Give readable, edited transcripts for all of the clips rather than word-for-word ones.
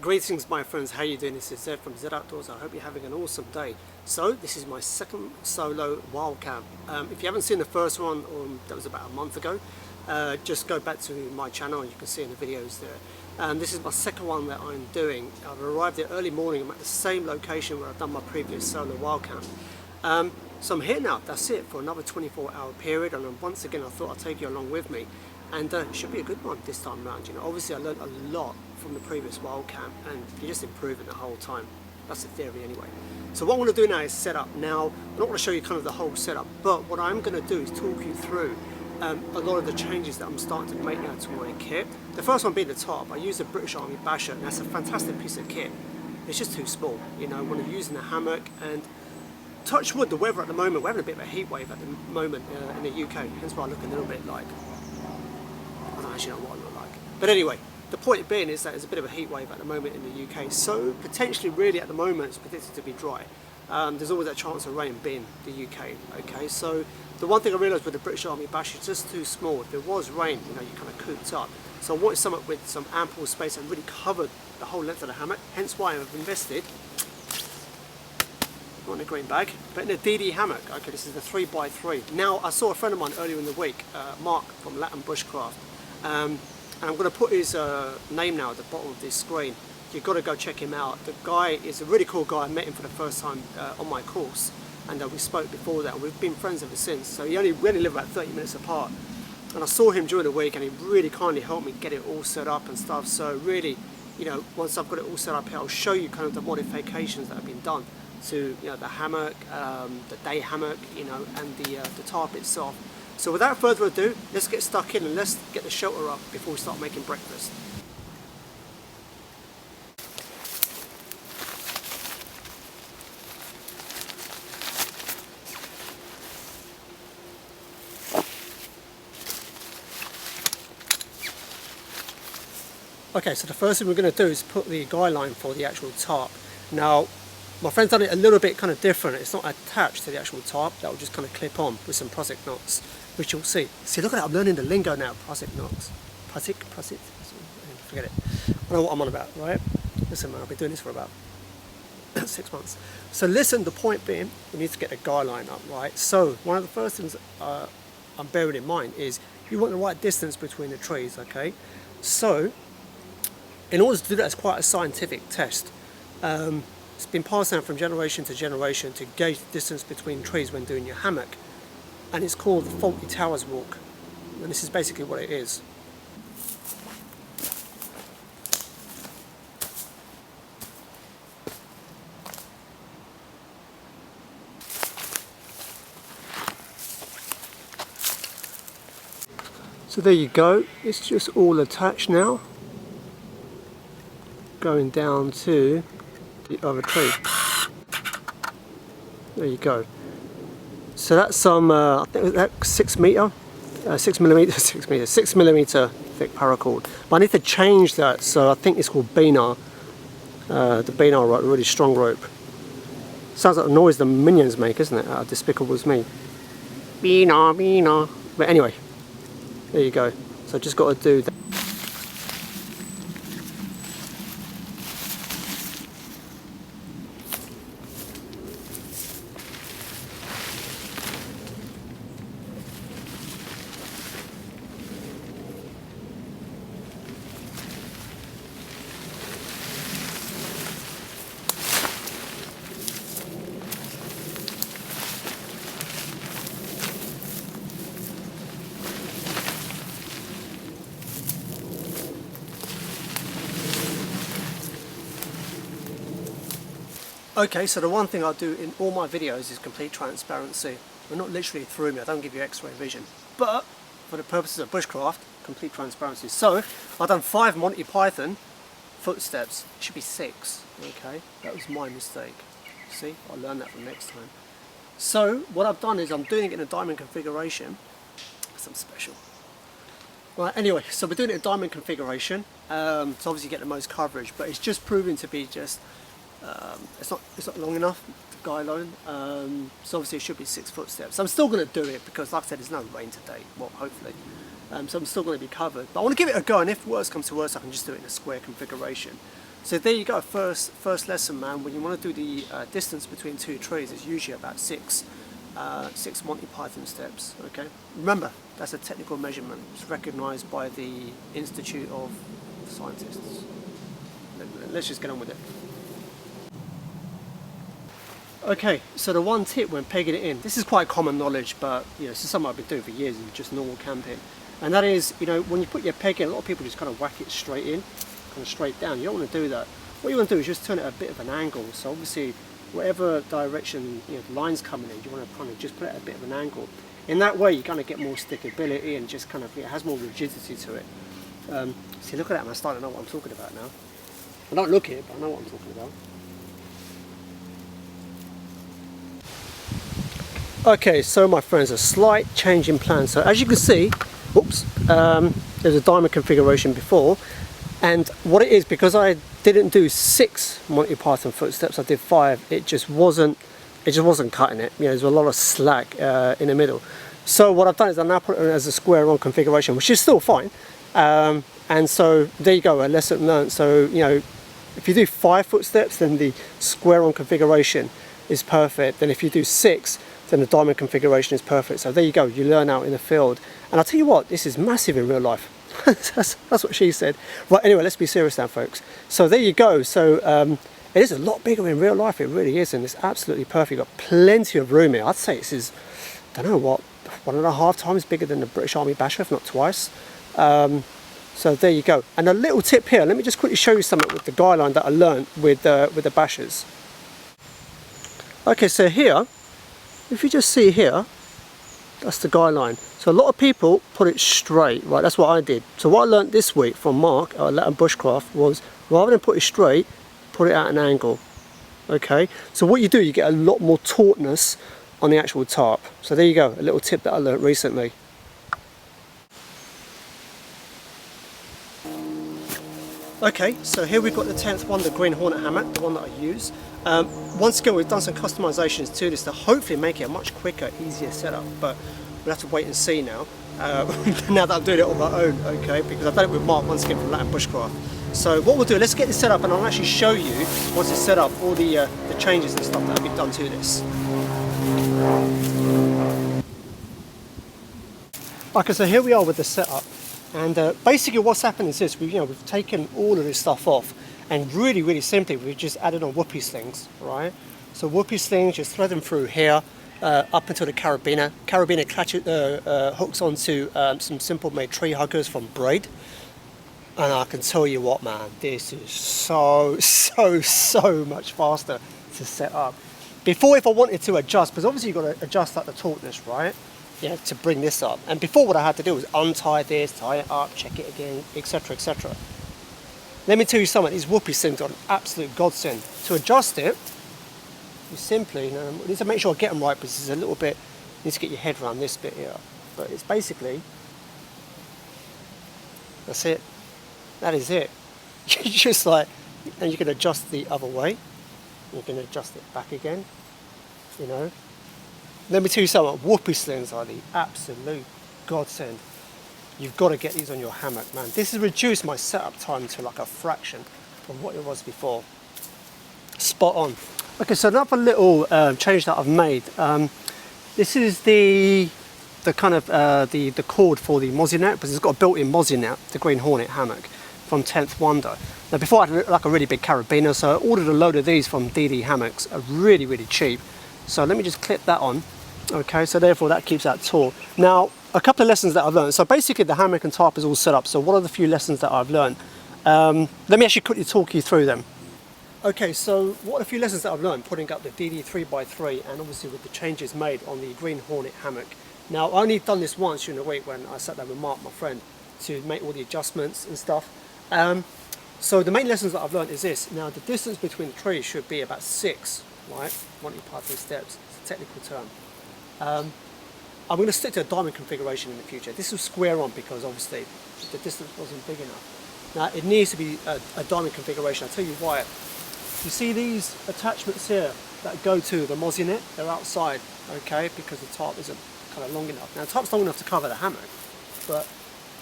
Greetings my friends, how you doing? This is Zed from Zed Outdoors. I hope you're having an awesome day. So this is my second solo Wildcamp. If you haven't seen the first one, that was about a month ago, just go back to my channel and you can see in the videos there. This is my second one that I'm doing. I've arrived there early morning. I'm at the same location where I've done my previous solo Wildcamp. So I'm here now, that's it, for another 24-hour period, and once again I thought I'd take you along with me. And it should be a good one this time around. You know, obviously I learned a lot from the previous Wildcamp, and you're just improving the whole time. That's the theory anyway. So what I'm going to do now is set up. Now, I'm not going to show you kind of the whole setup, but what I'm going to do is talk you through a lot of the changes that I'm starting to make now to my kit. The first one being the Tarp. I use the British Army Basher, and that's a fantastic piece of kit. It's just too small, you know, when I'm using the Hammock, and touch wood, the weather at the moment, we're having a bit of a heat wave at the moment in the UK, hence why I look a little bit like, I don't actually know what I look like. But anyway, the point being is that there's a bit of a heat wave at the moment in the UK, so potentially really at the moment it's predicted to be dry. There's always that chance of rain being the UK, okay? So the one thing I realised with the British Army Bash is just too small. If there was rain, you know, you're kind of cooped up. So I wanted something with some ample space and really covered the whole length of the hammock, hence why I've invested, not in a green bag, but in a DD hammock. Okay, this is the 3x3. Now, I saw a friend of mine earlier in the week, Mark from Latin Bushcraft, and I'm going to put his name now at the bottom of this screen. You've got to go check him out. The guy is a really cool guy. I met him for the first time on my course, and we spoke before that, and we've been friends ever since. So we only live about 30 minutes apart, and I saw him during the week, and he really kindly helped me get it all set up and stuff. So really, you know, once I've got it all set up here, I'll show you kind of the modifications that have been done to, you know, the hammock, the day hammock, you know, and the tarp itself. So without further ado, let's get stuck in and let's get the shelter up before we start making breakfast. Okay, so the first thing we're going to do is put the guy line for the actual tarp. Now, my friend's done it a little bit kind of different. It's not attached to the actual tarp. That will just kind of clip on with some prusik knots, which you'll see. See, look at that, I'm learning the lingo now. Prusik knots. Prusik, forget it. I know what I'm on about, right? Listen man, I've been doing this for about 6 months. So listen, the point being, we need to get the guy line up, right? So one of the first things I'm bearing in mind is you want the right distance between the trees, okay? So, in order to do that, it's quite a scientific test. It's been passed down from generation to generation to gauge the distance between trees when doing your hammock, and it's called the Faulty Towers Walk, and this is basically what it is. So there you go, it's just all attached now, going down to the other tree. There you go. So that's some, I think that's 6 millimeter thick paracord. But I need to change that, so I think it's called Benar. The Benar rope, really strong rope. Sounds like the noise the minions make, isn't it? Out of Despicable Me. Benar, Benar. But anyway, there you go. So just got to do that. Okay, so the one thing I do in all my videos is complete transparency. Well, not literally through me, I don't give you x-ray vision, but for the purposes of bushcraft, complete transparency. So, I've done 5 Monty Python footsteps. It should be 6, okay? That was my mistake. See, I'll learn that from next time. So, what I've done is I'm doing it in a diamond configuration. Some special. Right, anyway, so we're doing it in diamond configuration to obviously get the most coverage, but it's just proving to be just it's not long enough, the guy line, so obviously it should be 6 footsteps. I'm still going to do it because, like I said, there's no rain today, well, hopefully, so I'm still going to be covered, but I want to give it a go, and if worse comes to worse I can just do it in a square configuration. So there you go, first lesson, man. When you want to do the distance between two trees, it's usually about six Monty Python steps. Okay, remember that's a technical measurement. It's recognised by the Institute of Scientists. Let's just get on with it. Okay, so the one tip when pegging it in, this is quite common knowledge, but you know, this is something I've been doing for years in just normal camping. And that is, you know, when you put your peg in, a lot of people just kind of whack it straight in, kind of straight down. You don't want to do that. What you want to do is just turn it at a bit of an angle. So obviously, whatever direction, you know, the line's coming in, you want to kind of just put it at a bit of an angle. In that way, you kind of get more stickability and just kind of, it has more rigidity to it. See, look at that, I'm starting to know what I'm talking about now. I don't look it, but I know what I'm talking about. Okay, so my friends, a slight change in plan. So as you can see, oops, there's a diamond configuration before, and what it is, because I didn't do 6 Monty Python footsteps, I did 5. It just wasn't cutting it. You know, there's a lot of slack in the middle. So what I've done is I now put it as a square on configuration, which is still fine. And so there you go, a lesson learned. So you know, if you do 5 footsteps, then the square on configuration is perfect. Then if you do 6, then the diamond configuration is perfect. So there you go, you learn out in the field. And I'll tell you what, this is massive in real life. that's what she said. Right, anyway, let's be serious now, folks. So there you go. So it is a lot bigger in real life, it really is, and it's absolutely perfect. You've got plenty of room here. I'd say this is, I don't know what, 1.5 times bigger than the British Army Basher, if not twice. So there you go. And a little tip here, let me just quickly show you something with the guy line that I learned with the Bashers. Okay, so here, if you just see here, that's the guy line. So a lot of people put it straight, right? That's what I did. So what I learned this week from Mark at Latin Bushcraft was, rather than put it straight, put it at an angle. Okay, so what you do, you get a lot more tautness on the actual tarp. So there you go, a little tip that I learned recently. Okay, so here we've got the 10th one, the Green Hornet hammock, the one that I use. Once again, we've done some customizations to this to hopefully make it a much quicker, easier setup, but we'll have to wait and see now. Now that I'm doing it on my own, okay, because I've done it with Mark once again from Latin Bushcraft. So what we'll do, let's get this set up and I'll actually show you, once it's set up, all the changes and stuff that have been done to this. Okay, so here we are with the setup. And basically what's happened is this, we've taken all of this stuff off, and really simply we've just added on whoopee slings, right? So whoopee slings, just thread them through here, up until the carabiner. Carabiner hooks onto some simple made tree huggers from Braid. And I can tell you what, man, this is so much faster to set up. Before, if I wanted to adjust, because obviously you've got to adjust like the tautness, right? Yeah, to bring this up. And before, what I had to do was untie this, tie it up, check it again, etc, etc. Let me tell you something, these whoopee slings are an absolute godsend. To adjust it, you simply, you need to make sure I get them right, because there's a little bit, you need to get your head around this bit here. But it's basically, that's it. That is it. You just like, and you can adjust the other way. You can adjust it back again, you know. Let me tell you something, whoopee slings are the absolute godsend. You've got to get these on your hammock, man. This has reduced my setup time to like a fraction of what it was before. Spot on. Okay, so another little change that I've made. This is the kind of the cord for the mozzie net, because it's got a built-in mozzie net, the Green Hornet hammock from 10th Wonder. Now before I had like a really big carabiner, so I ordered a load of these from DD Hammocks, are really cheap. So let me just clip that on. Okay, so therefore that keeps that taut. Now, a couple of lessons that I've learned. So basically the hammock and tarp is all set up. So what are the few lessons that I've learned? Let me actually quickly talk you through them. Okay, so what are a few lessons that I've learned putting up the DD 3x3 and obviously with the changes made on the Green Hornet hammock. Now, I only done this once during the week when I sat down with Mark, my friend, to make all the adjustments and stuff. So the main lessons that I've learned is this. Now, the distance between the trees should be about 6, right? Monty Python steps, it's a technical term. I'm going to stick to a diamond configuration in the future. This will square on because obviously the distance wasn't big enough. Now it needs to be a diamond configuration. I'll tell you why. You see these attachments here that go to the mozzie net? They're outside, okay, because the tarp isn't kind of long enough. Now the tarp's long enough to cover the hammock, but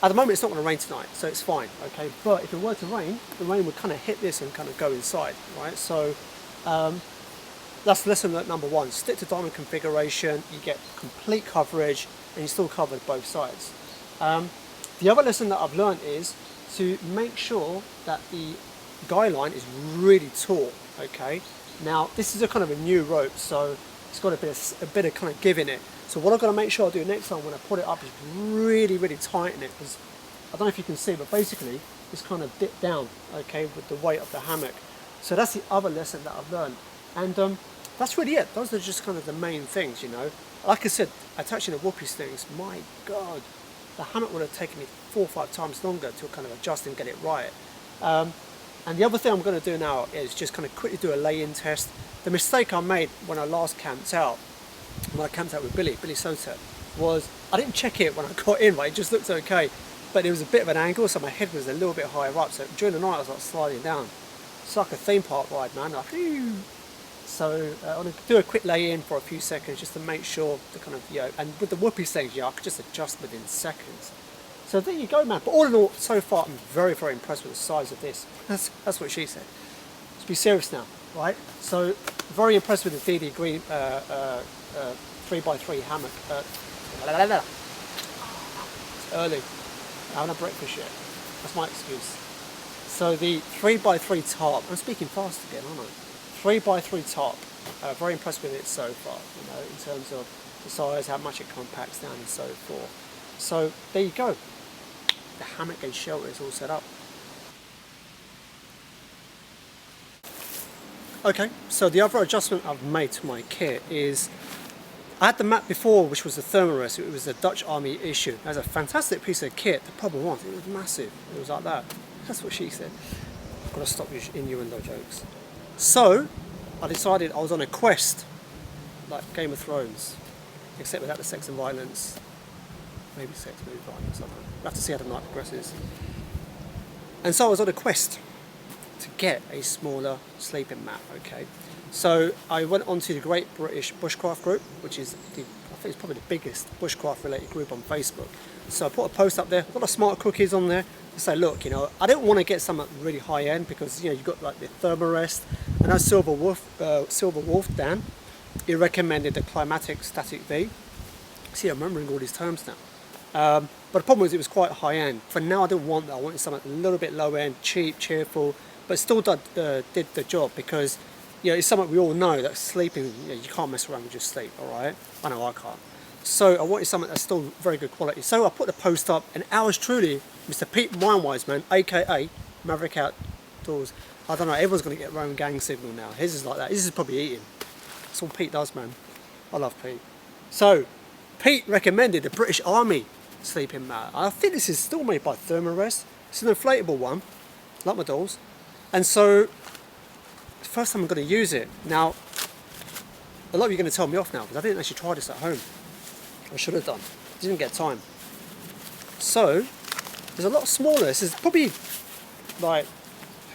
At the moment it's not going to rain tonight, so it's fine, okay? But if it were to rain, the rain would kind of hit this and kind of go inside, right? So that's lesson number one. Stick to diamond configuration, you get complete coverage, and you're still covered both sides. The other lesson that I've learned is to make sure that the guy line is really tall, okay? Now, this is a kind of a new rope, so it's got a bit of kind of give in it. So what I've got to make sure I do next time when I put it up is really, really tighten it, because I don't know if you can see, but basically it's kind of dipped down, okay, with the weight of the hammock. So that's the other lesson that I've learned. And that's really it. Those are just kind of the main things, you know. Like I said, attaching the whoopies things, my God, the hammock would have taken me 4 or 5 times longer to kind of adjust and get it right. And the other thing I'm going to do now is just kind of quickly do a lay-in test. The mistake I made when I last camped out, when I camped out with Billy Sota, was I didn't check it when I got in, right? It just looked okay, but it was a bit of an angle, so my head was a little bit higher up. So during the night I was like sliding down. It's like a theme park ride, man. Like, phew. So I'm going to do a quick lay-in for a few seconds just to make sure the kind of, you know, and with the whoopies things, yeah, I could just adjust within seconds. So there you go, man. But all in all, so far, I'm very, very impressed with the size of this. That's what she said. Let's be serious now, right? So very impressed with the DD Green 3x3 hammock. It's early. I haven't had breakfast yet. That's my excuse. So the 3x3 Tarp. I'm speaking fast again, aren't I? 3x3 Tarp. Very impressed with it so far, you know, in terms of the size, how much it compacts down and so forth. So there you go. The hammock and shelter is all set up. Okay, so the other adjustment I've made to my kit is, I had the mat before, which was the thermarest. It was a Dutch Army issue. It was a fantastic piece of kit. The problem was, it was massive. It was like that. That's what she said. I've got to stop innuendo jokes. So, I decided I was on a quest, like Game of Thrones, except without the sex and violence. Maybe sex, maybe violence, I don't know. We'll have to see how the night progresses. And so I was on a quest to get a smaller sleeping mat, okay? So I went onto the Great British Bushcraft group, which is, I think it's probably the biggest bushcraft related group on Facebook. So I put a post up there, I've got a smart cookies on there to say, look, you know, I didn't want to get something really high end because, you know, you've got like the thermarest, and that Silver Wolf, Dan, he recommended the Climatic Static V. See, I'm remembering all these terms now. But the problem was it was quite high end. For now I didn't want that, I wanted something a little bit low end, cheap, cheerful, but still did the job, because you know, it's something we all know that sleeping, you know, you can't mess around with just sleep, alright? I know I can't. So I wanted something that's still very good quality. So I put the post up, and ours truly, Mr. Pete Mindwise, man, aka Maverick Outdoors. I don't know, everyone's going to get their own gang signal now. His is like that. His is probably eating. That's all Pete does, man. I love Pete. So Pete recommended the British Army sleeping mat. I think this is still made by Thermarest. It's an inflatable one, like my dolls. And so, it's the first time I'm going to use it. Now, a lot of you are going to tell me off now, because I didn't actually try this at home. I should have done. Didn't get time. So, there's a lot smaller. This is probably like,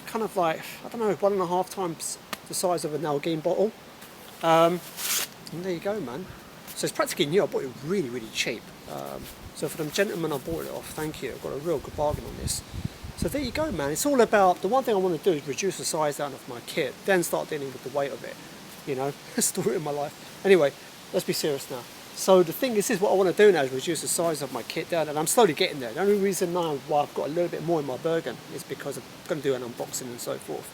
kind of like, I don't know, 1.5 times the size of a Nalgene bottle. And there you go, man. So it's practically new. I bought it really, really cheap. So for them gentlemen I bought it off, thank you. I've got a real good bargain on this. So there you go, man. It's all about, the one thing I want to do is reduce the size down of my kit, then start dealing with the weight of it. You know, story of my life. Anyway, let's be serious now. So the thing is what I want to do now is reduce the size of my kit down, and I'm slowly getting there. The only reason now why I've got a little bit more in my Bergen is because I'm going to do an unboxing and so forth.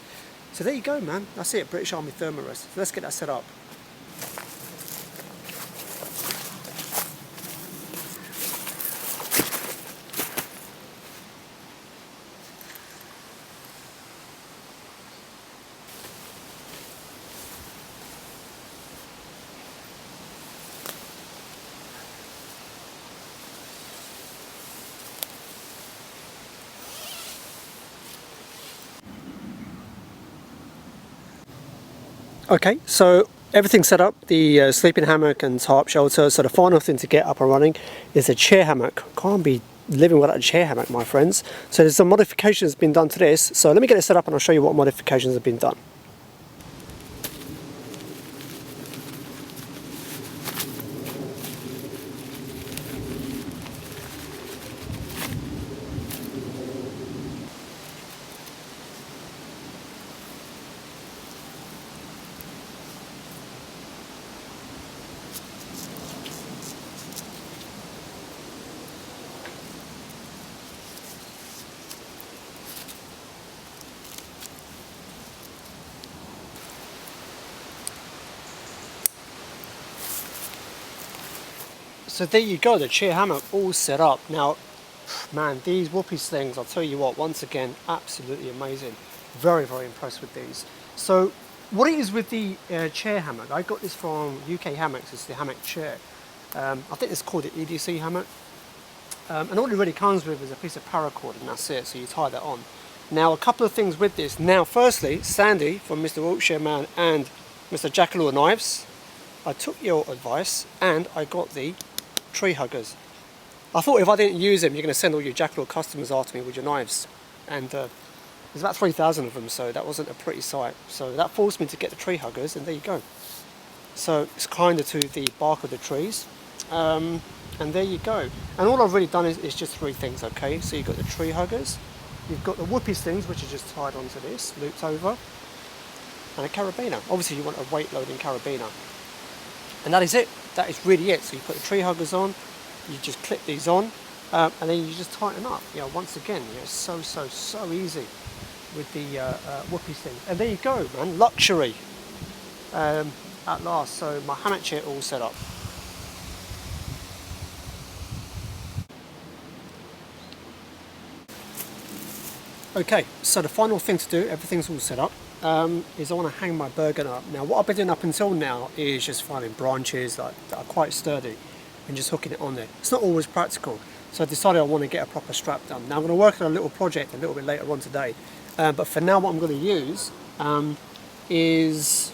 So there you go, man. That's it, British Army Thermarest. So let's get that set up. Okay, so everything's set up, the sleeping hammock and tarp shelter. So the final thing to get up and running is a chair hammock. Can't be living without a chair hammock, my friends. So there's some modifications been done to this. So let me get it set up and I'll show you what modifications have been done. So there you go, the chair hammock all set up. Now, man, these whoopee slings, I'll tell you what, once again, absolutely amazing. Very, very impressed with these. So what it is with the chair hammock, I got this from UK Hammocks, it's the hammock chair. I think it's called the EDC hammock. And all it really comes with is a piece of paracord, and that's it, so you tie that on. Now, a couple of things with this. Now, firstly, Sandy from Mr. Wiltshire Man and Mr. Jackalour Knives, I took your advice and I got the tree huggers. I thought if I didn't use them, you're going to send all your Jackalour customers after me with your knives. And there's about 3,000 of them, so that wasn't a pretty sight. So that forced me to get the tree huggers, and there you go. So it's kinder to the bark of the trees. And there you go. And all I've really done is just three things, okay? So you've got the tree huggers, you've got the whoopee slings, which are just tied onto this, looped over, and a carabiner. Obviously you want a weight loading carabiner. And that is it. That is really it. So you put the tree huggers on, you just clip these on, and then you just tighten up. You know, once again, you know, it's so easy with the whoopee slings. And there you go, man, luxury at last. So my hammock chair all set up. Okay, so the final thing to do, everything's all set up, is I want to hang my Bergen up. Now what I've been doing up until now is just finding branches that are quite sturdy and just hooking it on there. It's not always practical, so I decided I want to get a proper strap done. Now I'm going to work on a little project a little bit later on today, but for now what I'm going to use is,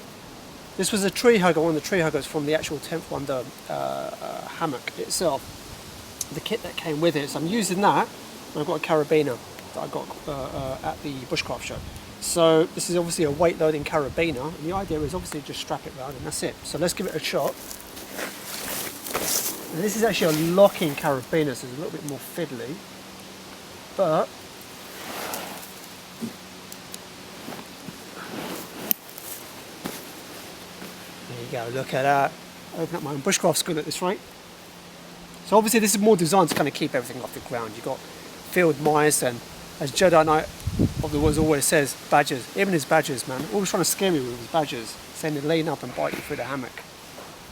this was a tree hugger, one of the tree huggers from the actual 10th Wonder hammock itself, the kit that came with it. So I'm using that, and I've got a carabiner that I got at the bushcraft show. So this is obviously a weight loading carabiner, and the idea is obviously just strap it round and that's it. So let's give it a shot. And this is actually a locking carabiner, so it's a little bit more fiddly, but there you go, look at that. Open up my own bushcraft school at this rate. So obviously this is more designed to kind of keep everything off the ground. You've got field mice, and as Jedi Knight of the Woods always says, badgers, even his badgers, man, always trying to scare me with his badgers, saying they lean up and bite you through the hammock.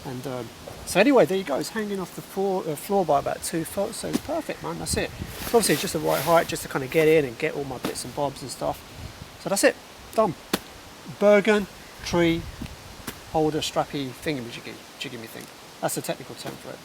And so anyway, there you go, it's hanging off the floor by about 2 foot, so it's perfect, man, that's it. So obviously it's just the right height just to kind of get in and get all my bits and bobs and stuff. So that's it, done. Bergen tree holder strappy thingy-jiggy thing. That's the technical term for it.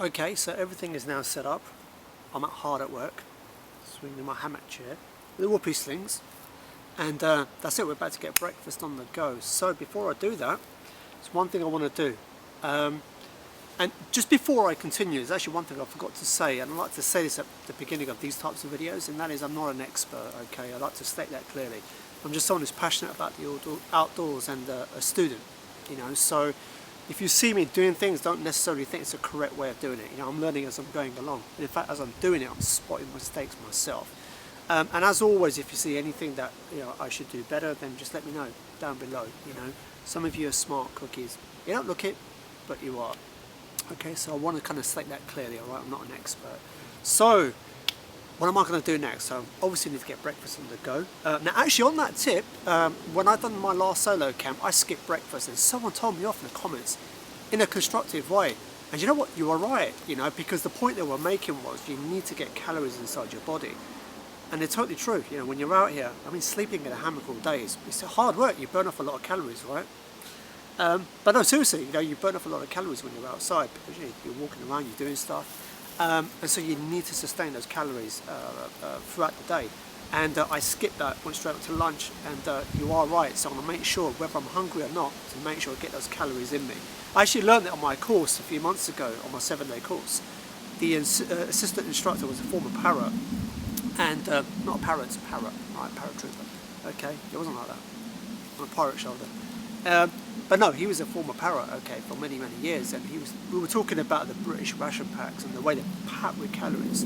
Okay, so everything is now set up. I'm hard at work, swinging my hammock chair, the whoopee slings, and that's it, we're about to get breakfast on the go. So before I do that, there's one thing I want to do. And just before I continue, there's actually one thing I forgot to say, and I like to say this at the beginning of these types of videos, and that is I'm not an expert, okay? I like to state that clearly. I'm just someone who's passionate about the outdoors and a student, you know, so if you see me doing things, don't necessarily think it's the correct way of doing it. You know, I'm learning as I'm going along. And in fact, as I'm doing it, I'm spotting mistakes myself. And as always, if you see anything that I should do better, then just let me know down below. You know, some of you are smart cookies. You don't look it, but you are. Okay, so I want to kind of state that clearly. All right, I'm not an expert. So, what am I going to do next? So, obviously, need to get breakfast on the go. Now, actually, on that tip, when I done my last solo camp, I skipped breakfast, and someone told me off in the comments in a constructive way. And you know what? You are right. You know, because the point they were making was you need to get calories inside your body, and they're totally true. You know, when you're out here, I mean, sleeping in a hammock all day it's hard work. You burn off a lot of calories, right? But no, seriously, you know, you burn off a lot of calories when you're outside because you're walking around, you're doing stuff, and so you need to sustain those calories throughout the day. And I skipped that, went straight up to lunch, and you are right, so I'm going to make sure, whether I'm hungry or not, to make sure I get those calories in me. I actually learned it on my course a few months ago, on my 7-day course. The assistant instructor was a former parrot, and not a parrot, it's a parrot, right, paratrooper, okay, it wasn't like that, on a pirate shoulder. But no, he was a former parrot, okay, for many, many years, and we were talking about the British ration packs and the way they're packed with calories.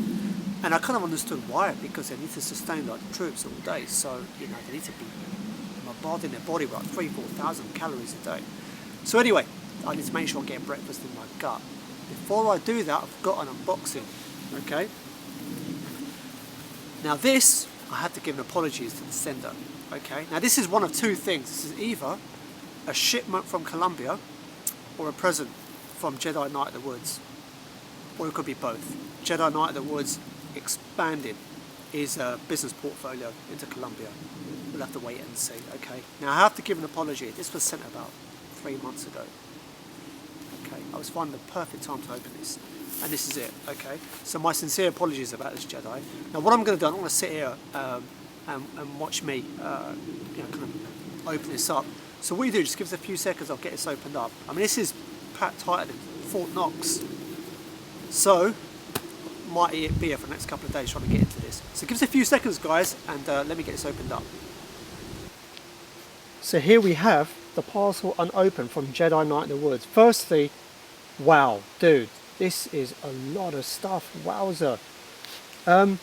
And I kind of understood why, because they need to sustain like the troops all day, so you know they need to be bombarding their body with like 3,000–4,000 calories a day. So anyway, I need to make sure I get breakfast in my gut. Before I do that, I've got an unboxing, okay? Now this, I have to give an apologies to the sender, okay? Now this is one of two things. This is either a shipment from Colombia or a present from Jedi Knight of the Woods, or it could be both. Jedi Knight of the Woods expanded his business portfolio into Colombia. We'll have to wait and see, okay? Now I have to give an apology. This was sent about 3 months ago. Okay, I was finding the perfect time to open this, and this is it, okay? So my sincere apologies about this, Jedi. Now what I'm going to do, I'm going to sit here and watch me, you know, kind of open this up. So what you do, just give us a few seconds, I'll get this opened up. I mean, this is packed tighter than Fort Knox. So might be here for the next couple of days trying to get into this. So give us a few seconds, guys, and let me get this opened up. So here we have the parcel unopened from Jedi Knight in the Woods. Firstly, wow, dude, this is a lot of stuff. Wowzer. You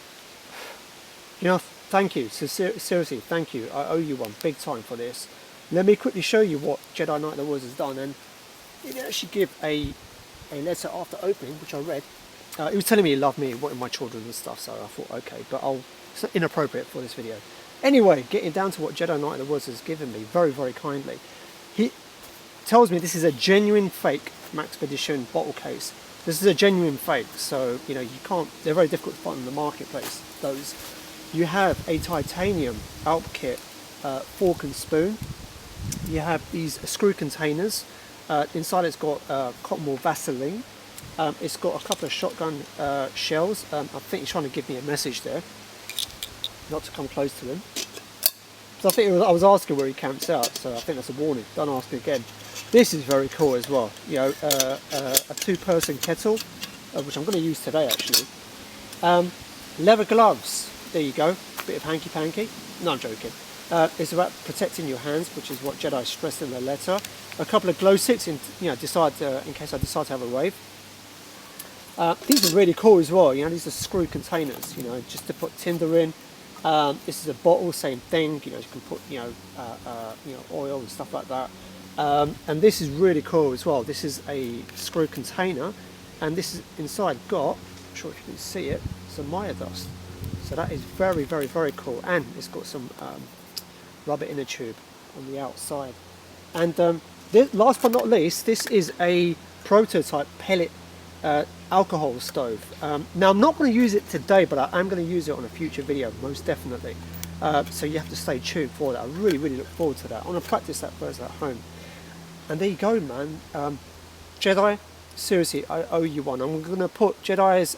know, thank you. So seriously, thank you. I owe you one big time for this. Let me quickly show you what Jedi Knight in the Woods has done. And he didn't actually give a letter after opening, which I read. He was telling me he loved me, wanted my children and stuff, so I thought, okay, but it's not inappropriate for this video. Anyway, getting down to what Jedi Knight of the Woods has given me, very, very kindly. He tells me this is a genuine fake Maxpedition bottle case. This is a genuine fake, so, you know, you can't, they're very difficult to find in the marketplace, those. You have a titanium Alp kit, fork and spoon. You have these screw containers. Inside it's got cotton wool Vaseline. It's got a couple of shotgun shells. I think he's trying to give me a message there, not to come close to him. So I think I was asking where he camps out, so I think that's a warning. Don't ask again. This is very cool as well. You know, a two-person kettle, which I'm going to use today actually. Leather gloves. There you go. Bit of hanky-panky. No, I'm joking. It's about protecting your hands, which is what Jedi stressed in the letter. A couple of glow sticks, in case I decide to have a rave. These are really cool as well. You know, these are screw containers. You know, just to put tinder in. This is a bottle, same thing. You know, you can put oil and stuff like that. And this is really cool as well. This is a screw container, and this is inside got, I'm not sure if you can see it, some Maya dust. So that is very, very, very cool. And it's got some rubber inner tube on the outside. And last but not least, this is a prototype pellet alcohol stove. Now I'm not going to use it today, but I am going to use it on a future video, most definitely. So you have to stay tuned for that. I really, really look forward to that. I want to practice that first at home. And there you go, man. Jedi, seriously, I owe you one. I'm going to put Jedi's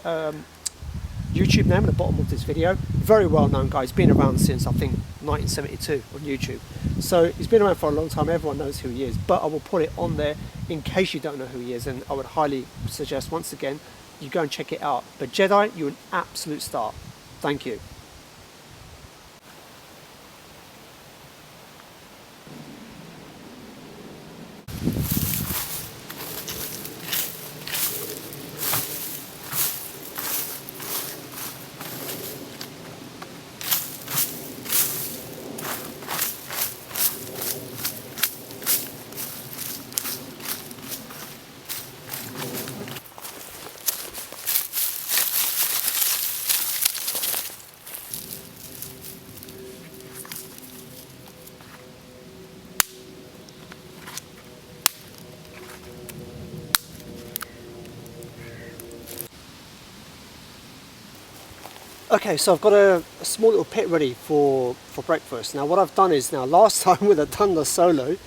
YouTube name at the bottom of this video. Very well known guy. He's been around since I think 1972 on YouTube. So he's been around for a long time. Everyone knows who he is. But I will put it on there in case you don't know who he is. And I would highly suggest, once again, you go and check it out. But Jedi, you're an absolute star. Thank you. Okay, so I've got a small little pit ready for breakfast. Now what I've done is, last time with a Thunder Solo,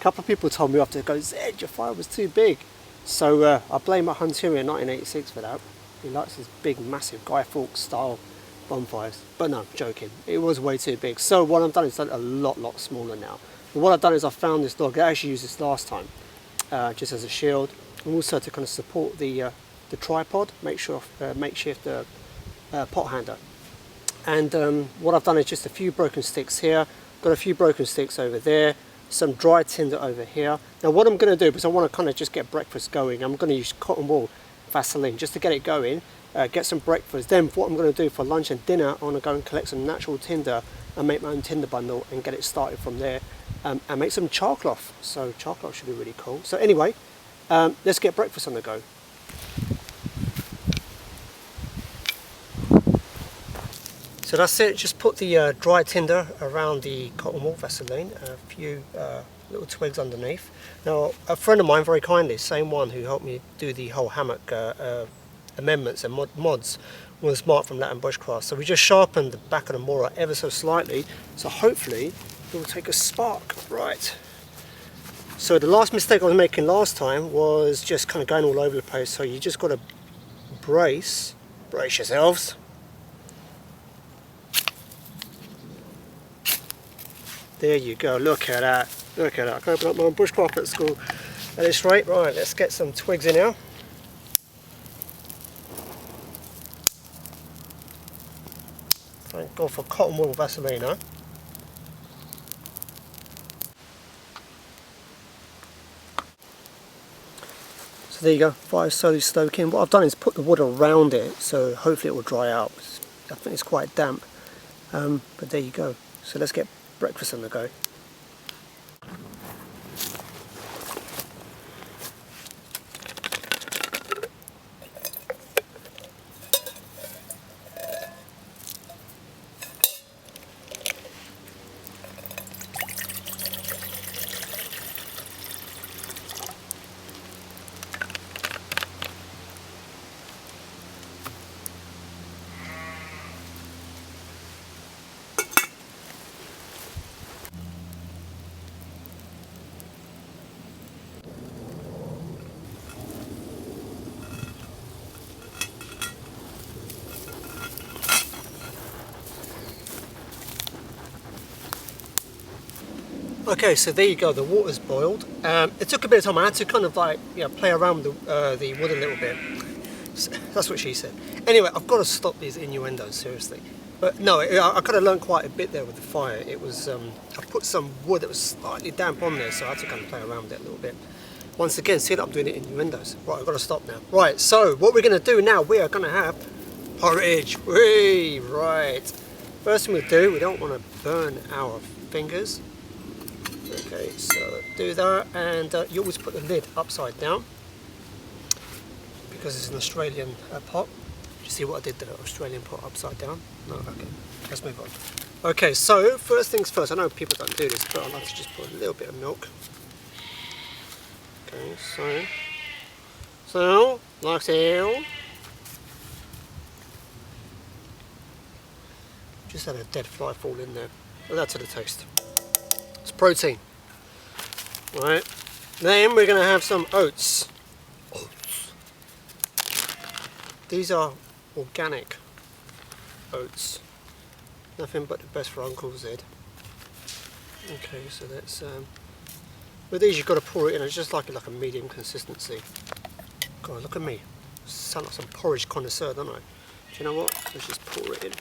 couple of people told me off to go, Zed, your fire was too big. So I blame a Hunterian 1986 for that. He likes his big, massive Guy Fawkes style bonfires. But no, joking. It was way too big. So what I've done is done it a lot smaller now. And what I've done is I found this log. I actually used this last time, just as a shield, and also to kind of support the tripod, makeshift pot hander. And what I've done is just a few broken sticks here. Got a few broken sticks over there. Some dry tinder over here. Now what I'm going to do, because I want to kind of just get breakfast going, I'm going to use cotton wool Vaseline just to get it going, get some breakfast. Then what I'm going to do for lunch and dinner, I want to go and collect some natural tinder and make my own tinder bundle and get it started from there, and make some char cloth. So char cloth should be really cool. So anyway, let's get breakfast on the go. So that's it, just put the dry tinder around the cotton wool Vaseline, a few little twigs underneath. Now a friend of mine very kindly, same one who helped me do the whole hammock amendments and mods, was Mark from Latin Bushcraft. So we just sharpened the back of the moorer ever so slightly, so hopefully it will take a spark. Right. So the last mistake I was making last time was just kind of going all over the place, so you just got to brace yourselves. There you go, look at that, look at that. I can open up my own bushcraft at school at this rate. Right, let's get some twigs in now. Thank God for cotton wool Vaseline, huh? So there you go, fire slowly stoking. What I've done is put the wood around it, so hopefully it will dry out. I think it's quite damp, but there you go. So let's get breakfast on the go. Okay, so there you go, the water's boiled. It took a bit of time. I had to kind of like, play around with the wood a little bit. So, that's what she said. Anyway, I've got to stop these innuendos, seriously. But no, I kind of learned quite a bit there with the fire. It was, I put some wood that was slightly damp on there, so I had to kind of play around with it a little bit. Once again, see that I'm doing it in innuendos. Right, I've got to stop now. Right, so what we're going to do now, we are going to have porridge. Whee! Right. First thing we do, we don't want to burn our fingers. Okay, so do that, and you always put the lid upside down because it's an Australian pot. Did you see what I did there? Australian pot upside down? No, okay, let's move on. Okay, so first things first, I know people don't do this, but I like to just put a little bit of milk. Okay, so like so. Just had a dead fly fall in there. Add that to the taste. It's protein. Right. Then we're going to have some oats. These are organic oats. Nothing but the best for Uncle Zed. Okay, so that's with these you've got to pour it in. It's just like a medium consistency. God, look at me. Sound like some porridge connoisseur, don't I? Do you know what? Let's just pour it in.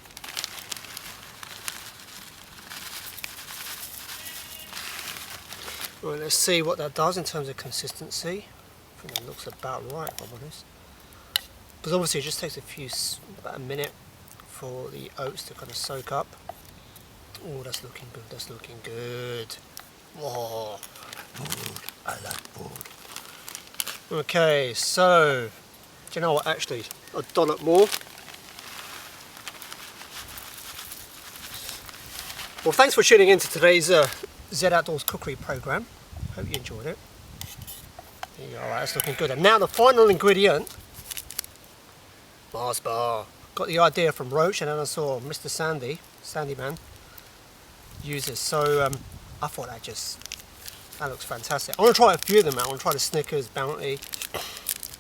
Right, let's see what that does in terms of consistency. I think that looks about right, if I'm honest. Because obviously it just takes about a minute for the oats to kind of soak up. Oh, that's looking good, that's looking good. Oh, food, I like food. Okay, so, do you know what, actually, a dollop more. Well, thanks for tuning in to today's Zed Outdoors cookery program. Hope you enjoyed it. There you go, right, that's looking good. And now the final ingredient, Mars bar. Got the idea from Roach, and then I saw Mr. Sandy Man, use this. So I thought I'd just That looks fantastic. I want to try a few of them out. I want to try the Snickers, Bounty.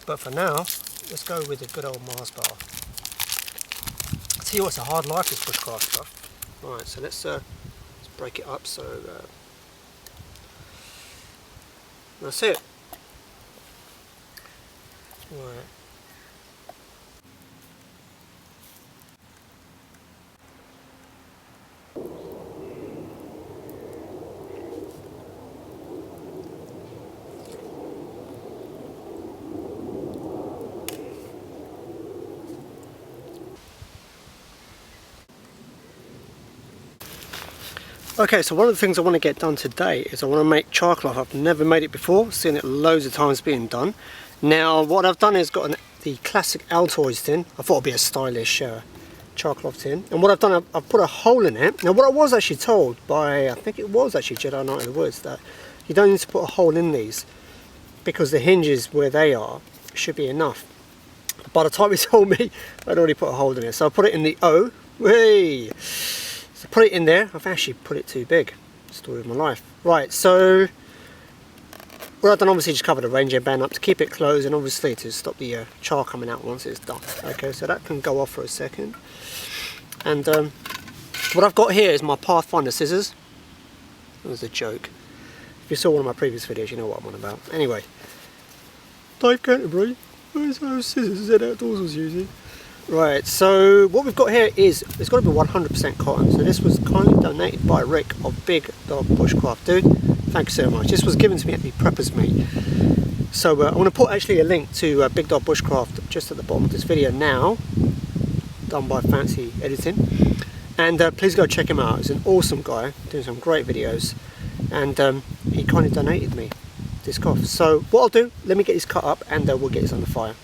But for now, let's go with the good old Mars bar. I tell you what, it's a hard life, this bushcraft stuff. Right, so let's break it up. So that's it. Right. Okay, so one of the things I want to get done today is I want to make char cloth. I've never made it before, seen it loads of times being done. Now what I've done is got the classic Altoids tin. I thought it'd be a stylish char cloth tin. And what I've done, I've put a hole in it. Now what I was actually told by, I think it was actually Jedi Knight of the Woods, that you don't need to put a hole in these because the hinges where they are should be enough. By the time he told me, I'd already put a hole in it. So I put it in the O. Hey! So put it in there. I've actually put it too big. Story of my life. Right, so what I've done, obviously just cover the ranger band up to keep it closed and obviously to stop the char coming out once it's done. Okay, so that can go off for a second. And what I've got here is my Pathfinder scissors. That was a joke. If you saw one of my previous videos, you know what I'm on about. Anyway, Dave Canterbury, where's those scissors that Outdoors was using? Right, so what we've got here is, it's got to be 100% cotton. So this was kindly donated by Rick of Big Dog Bushcraft. Dude, thank you so much. This was given to me at the Preppers Meet. So I'm going to put actually a link to Big Dog Bushcraft just at the bottom of this video now, done by Fancy Editing. And please go check him out. He's an awesome guy, doing some great videos. And he kindly donated me this cloth. So what I'll do, let me get this cut up and we'll get this on the fire.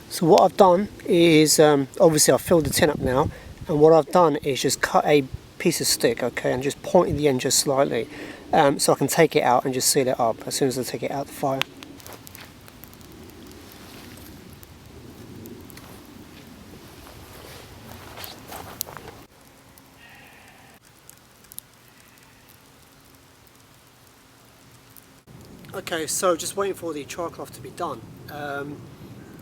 So what I've done is, obviously I've filled the tin up now, and what I've done is just cut a piece of stick, okay, and just pointing the end just slightly, so I can take it out and just seal it up as soon as I take it out of the fire. Okay, so just waiting for the char cloth to be done.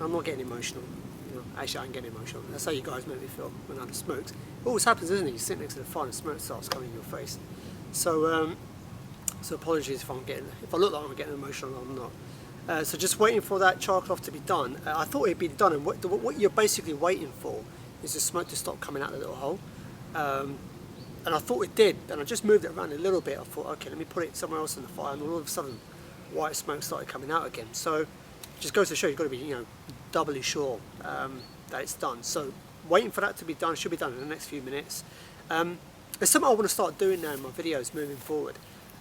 I'm not getting emotional. You know, actually, I'm getting emotional. That's how you guys make me feel when I'm smoked. It always happens, isn't it? You sit next to the fire and smoke starts coming in your face. So, so apologies if I look like I'm getting emotional. I'm not. So just waiting for that char cloth to be done. I thought it'd be done, and what you're basically waiting for is the smoke to stop coming out the little hole. And I thought it did, and I just moved it around a little bit. I thought, okay, let me put it somewhere else in the fire, and all of a sudden, white smoke started coming out again. So just goes to show you've got to be, you know, doubly sure that it's done. So waiting for that to be done. It should be done in the next few minutes. It's something I want to start doing now in my videos moving forward,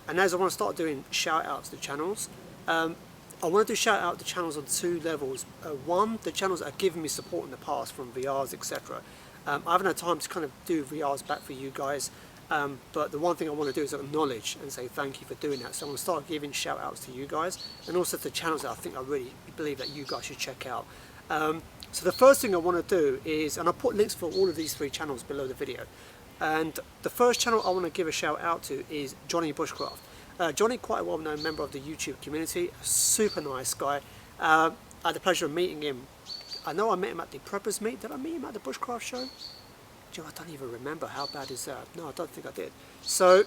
and as I want to start doing shout outs to channels. I want to do shout out to channels on two levels. One, the channels that have given me support in the past, from VRs, etc. I haven't had time to kind of do VRs back for you guys, but the one thing I want to do is acknowledge and say thank you for doing that. So I'm going to start giving shout outs to you guys, and also to channels that I think I really believe that you guys should check out. So the first thing I want to do is, and I'll put links for all of these three channels below the video, and the first channel I want to give a shout out to is Johnny Bushcraft. Johnny, quite a well-known member of the YouTube community, a super nice guy. I had the pleasure of meeting him. I know I met him at the Preppers Meet. Did I meet him at the Bushcraft show? Joe, I don't even remember. How bad is that? No, I don't think I did. So,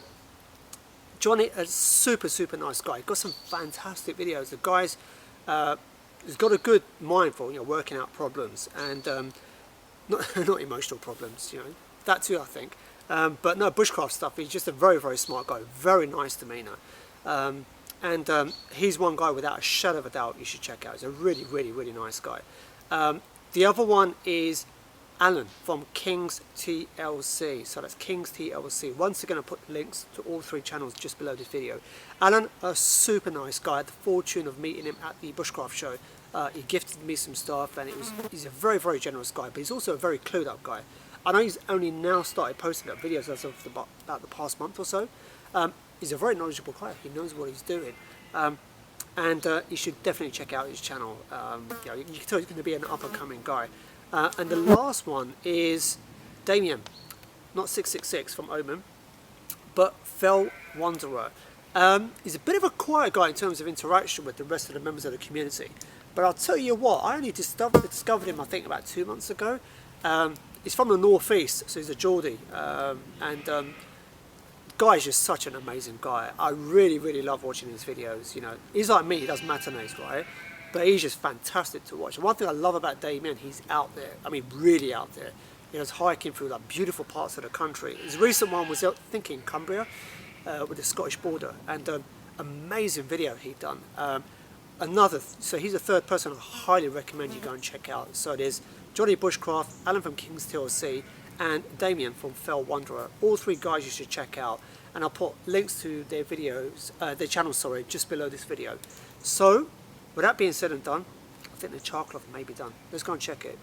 Johnny, a super nice guy. Got some fantastic videos. The guy's he's got a good mind for, you know, working out problems and not emotional problems, you know, that too, I think. But no, bushcraft stuff. He's just a very smart guy. Very nice demeanour. And he's one guy without a shadow of a doubt you should check out. He's a really nice guy. The other one is Alan from King's TLC. So that's King's TLC. Once again, I'll put links to all three channels just below this video. Alan, a super nice guy. I had the fortune of meeting him at the Bushcraft show. He gifted me some stuff, and he's a very generous guy, but he's also a very clued up guy. I know he's only now started posting up videos as of about the past month or so. he's a very knowledgeable guy. He knows what he's doing. And you should definitely check out his channel. You know, you can tell he's going to be an up-and-coming guy. And the last one is Damien, not 666 from Omen, but Fell Wanderer. He's a bit of a quiet guy in terms of interaction with the rest of the members of the community. But I'll tell you what, I only discovered him, I think, about 2 months ago. He's from the northeast, so he's a Geordie. Guy's just such an amazing guy. I really, really love watching his videos. You know, he's like me, he does matinees, right? But he's just fantastic to watch. And one thing I love about Damien, he's out there. I mean, really out there. He was hiking through like beautiful parts of the country. His recent one was, I think, in Cumbria, with the Scottish border, and amazing video he'd done. So he's the third person I highly recommend you go and check out. So there's Johnny Bushcraft, Alan from King's TLC, and Damien from Fell Wanderer. All three guys you should check out, and I'll put links to their videos, their channels, sorry, just below this video. So, with that being said and done, I think the char cloth may be done. Let's go and check it.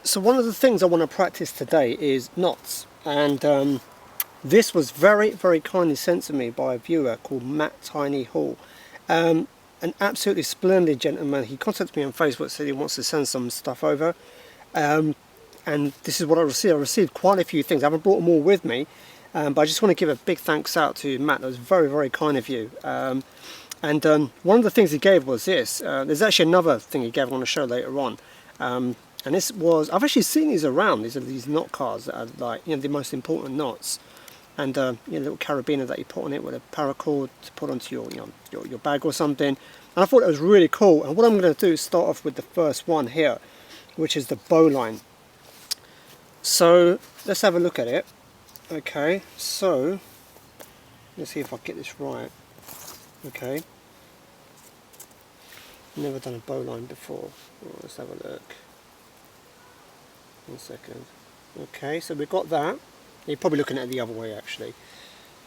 So one of the things I want to practice today is knots, and this was very, very kindly sent to me by a viewer called Matt Tiny Hall. An absolutely splendid gentleman. He contacted me on Facebook, said he wants to send some stuff over, and this is what I received. I received quite a few things. I haven't brought them all with me, but I just want to give a big thanks out to Matt. That was very, very kind of you. And one of the things he gave was this. There's actually another thing he gave I want to show later on. And this was, I've actually seen these around. These are these knot cards that are like, you know, the most important knots. And you know, a little carabiner that you put on it with a paracord to put onto your, your bag or something. And I thought it was really cool. And what I'm going to do is start off with the first one here, which is the bowline. So let's have a look at it. Okay, so let's see if I get this right. Okay, never done a bowline before. Oh, let's have a look. 1 second. Okay, so we've got that. You're probably looking at it the other way actually.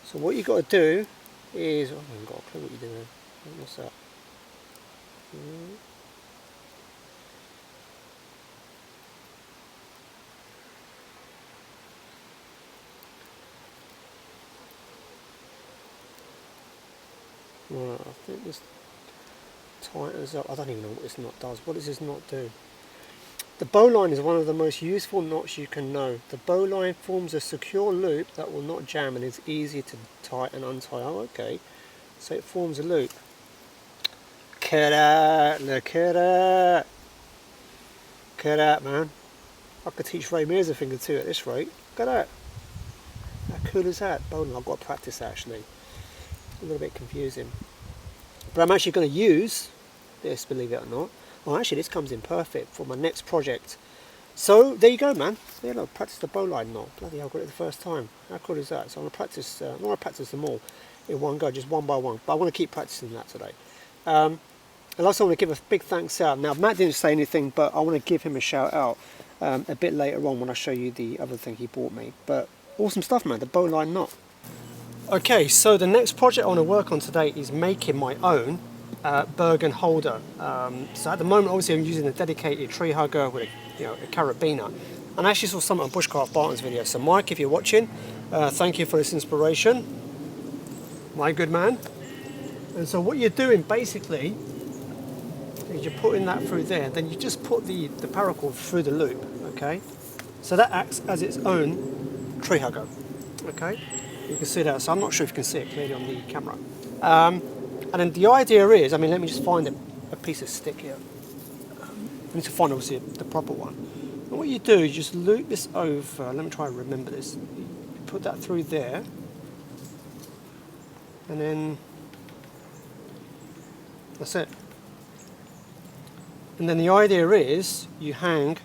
So what you've got to do is, oh, I haven't got a clue what you're doing. What's that? Right, I think this tightens up. I don't even know what this knot does. What does this knot do? The bowline is one of the most useful knots you can know. The bowline forms a secure loop that will not jam and is easy to tie and untie. Oh, okay. So it forms a loop. Look at that, look at that. Look at that, man. I could teach Ray Mears a thing or two at this rate. Look at that. How cool is that? Bowline, I've got to practice actually. It's a little bit confusing. But I'm actually going to use this, believe it or not. Well, actually, this comes in perfect for my next project. So there you go, man. Yeah, look, practice the bowline knot. Bloody hell, I got it the first time. How cool is that? So I'm gonna practice. I want to practice them all in one go, just one by one. But I want to keep practicing that today. And also, I want to give a big thanks out. Now, Matt didn't say anything, but I want to give him a shout out a bit later on when I show you the other thing he bought me. But awesome stuff, man. The bowline knot. Okay, so the next project I want to work on today is making my own Bergen holder. So at the moment, obviously, I'm using a dedicated tree hugger with a carabiner. And I actually saw some on Bushcraft Barton's video. So Mike, if you're watching, thank you for this inspiration, my good man. And so what you're doing basically is you're putting that through there. Then you just put the paracord through the loop. Okay, so that acts as its own tree hugger. Okay, you can see that. So I'm not sure if you can see it clearly on the camera. And then the idea is, I mean, let me just find a piece of stick here. I need to find, obviously, the proper one. And what you do is just loop this over. Let me try and remember this. You put that through there. And then, that's it. And then the idea is, you hang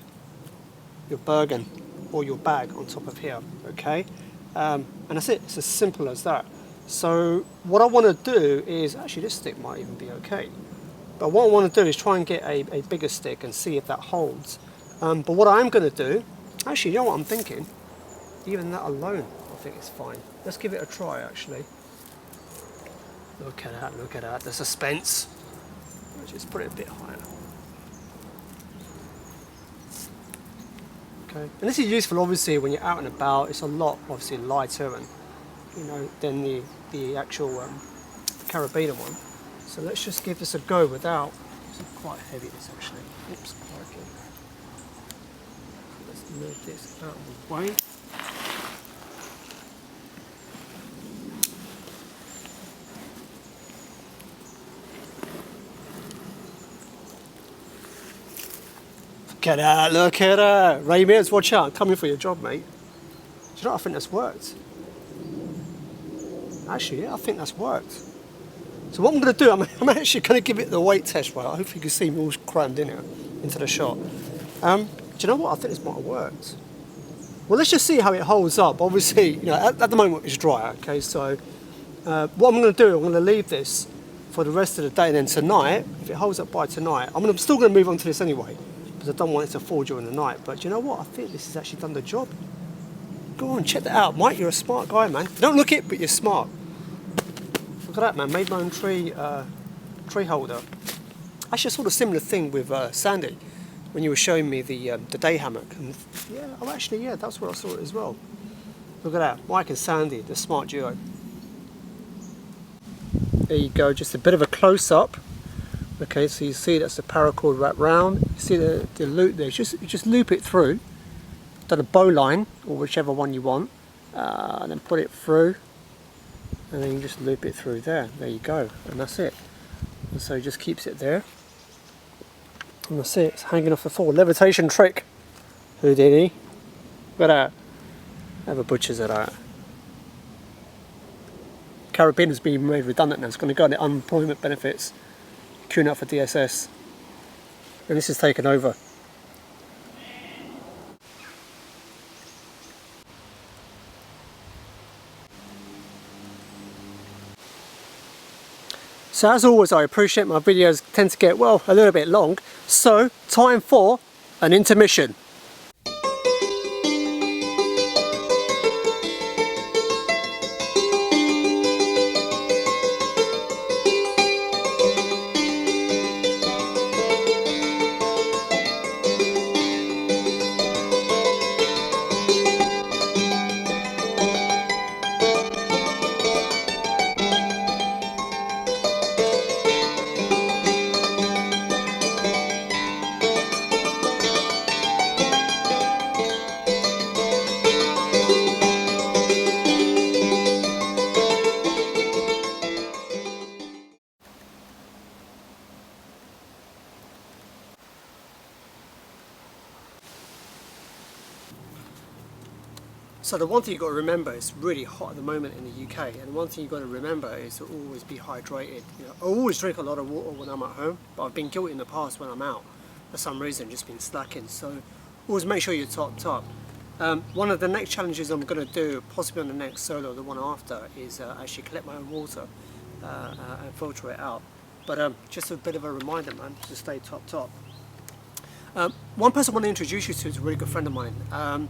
your Bergen or your bag on top of here, okay? And that's it. It's as simple as that. So what I want to do is, actually this stick might even be okay, but what I want to do is try and get a bigger stick and see if that holds. But what I'm going to do, actually, you know what I'm thinking? Even that alone, I think it's fine. Let's give it a try, actually. Look at that, the suspense. Let's just put it a bit higher. Okay, and this is useful obviously when you're out and about. It's a lot obviously lighter and than the actual carabiner one. So let's just give this a go without. It's quite heavy this actually. Oops, okay. Let's move this out of the way. Look at that. Ray Mears, watch out, I'm coming for your job, mate. Do you know what? I think that's worked. Actually, yeah, I think that's worked. So what I'm going to do, I'm actually going to give it the weight test, right? Hopefully you can see me all crammed in here, into the shot. Do you know what? I think this might have worked. Well, let's just see how it holds up. Obviously, at the moment it's dry, okay? So what I'm going to do, I'm going to leave this for the rest of the day, and then tonight, if it holds up by tonight, I'm still going to move on to this anyway, because I don't want it to fall during the night. But do you know what? I think this has actually done the job. Go on, check that out. Mike, you're a smart guy, man. Don't look it, but you're smart. Look at that, man. Made my own tree holder. Actually, I saw a similar thing with Sandy when you were showing me the day hammock. And yeah, that's where I saw it as well. Look at that. Mike and Sandy, the smart duo. There you go, just a bit of a close-up. Okay, so you see that's the paracord wrapped round. You see the loop there. You just loop it through. Done a bow line, or whichever one you want, and then put it through, and then you just loop it through there. There you go, and that's it. And so it just keeps it there, and that's it. It's hanging off the floor. Levitation trick. Who did he? Look at that. Have a butcher's at that. Carabiner's been made redundant now. It's going to go on the unemployment benefits, queuing up for DSS, and this is taken over. So as always, I appreciate my videos tend to get, well, a little bit long, so time for an intermission. So the one thing you've got to remember, it's really hot at the moment in the UK, and one thing you've got to remember is to always be hydrated. I always drink a lot of water when I'm at home, but I've been guilty in the past when I'm out for some reason, just been slacking. So always make sure you're topped up. One of the next challenges I'm going to do, possibly on the next solo, the one after, is actually collect my own water and filter it out. But just a bit of a reminder, man, to stay topped up. One person I want to introduce you to is a really good friend of mine.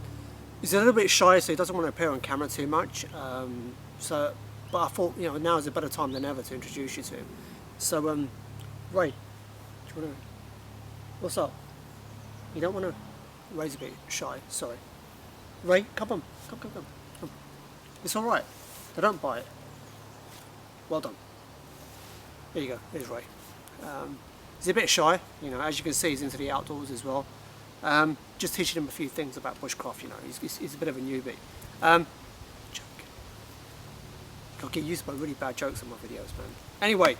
He's a little bit shy, so he doesn't want to appear on camera too much. But I thought, now is a better time than ever to introduce you to him. So, Ray, do you want to? What's up? You don't want to? Ray's a bit shy. Sorry. Ray, come on, come. It's all right. They don't bite. Well done. There you go. There's Ray. He's a bit shy. As you can see, he's into the outdoors as well. Just teaching him a few things about bushcraft, he's a bit of a newbie. Joke. I get used to my really bad jokes on my videos, man. Anyway,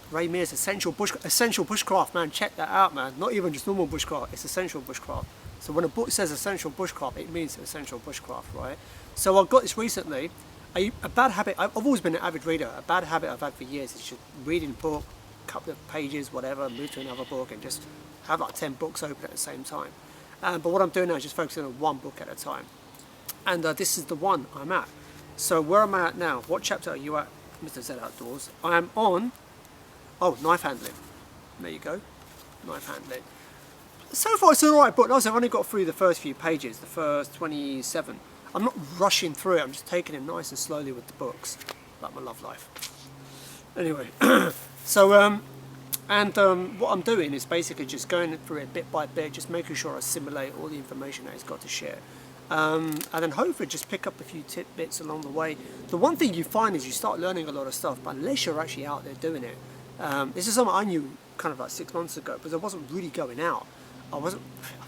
Ray Mears, essential bushcraft, man. Check that out, man. Not even just normal bushcraft, it's essential bushcraft. So when a book says essential bushcraft, it means essential bushcraft, right? So I got this recently. A bad habit, I've always been an avid reader. A bad habit I've had for years is just reading a book, a couple of pages, whatever, move to another book, and just have like 10 books open at the same time. But what I'm doing now is just focusing on one book at a time. And this is the one I'm at. So where am I at now? What chapter are you at, Mr. Z Outdoors? I am on, oh, knife handling. There you go, knife handling. So far it's an alright book. I've only got through the first few pages, the first 27. I'm not rushing through it, I'm just taking it nice and slowly with the books, like my love life. Anyway, so what I'm doing is basically just going through it bit by bit, just making sure I assimilate all the information that it's got to share. And then hopefully just pick up a few tidbits along the way. The one thing you find is you start learning a lot of stuff, but unless you're actually out there doing it, this is something I knew kind of like 6 months ago, because I wasn't really going out. I was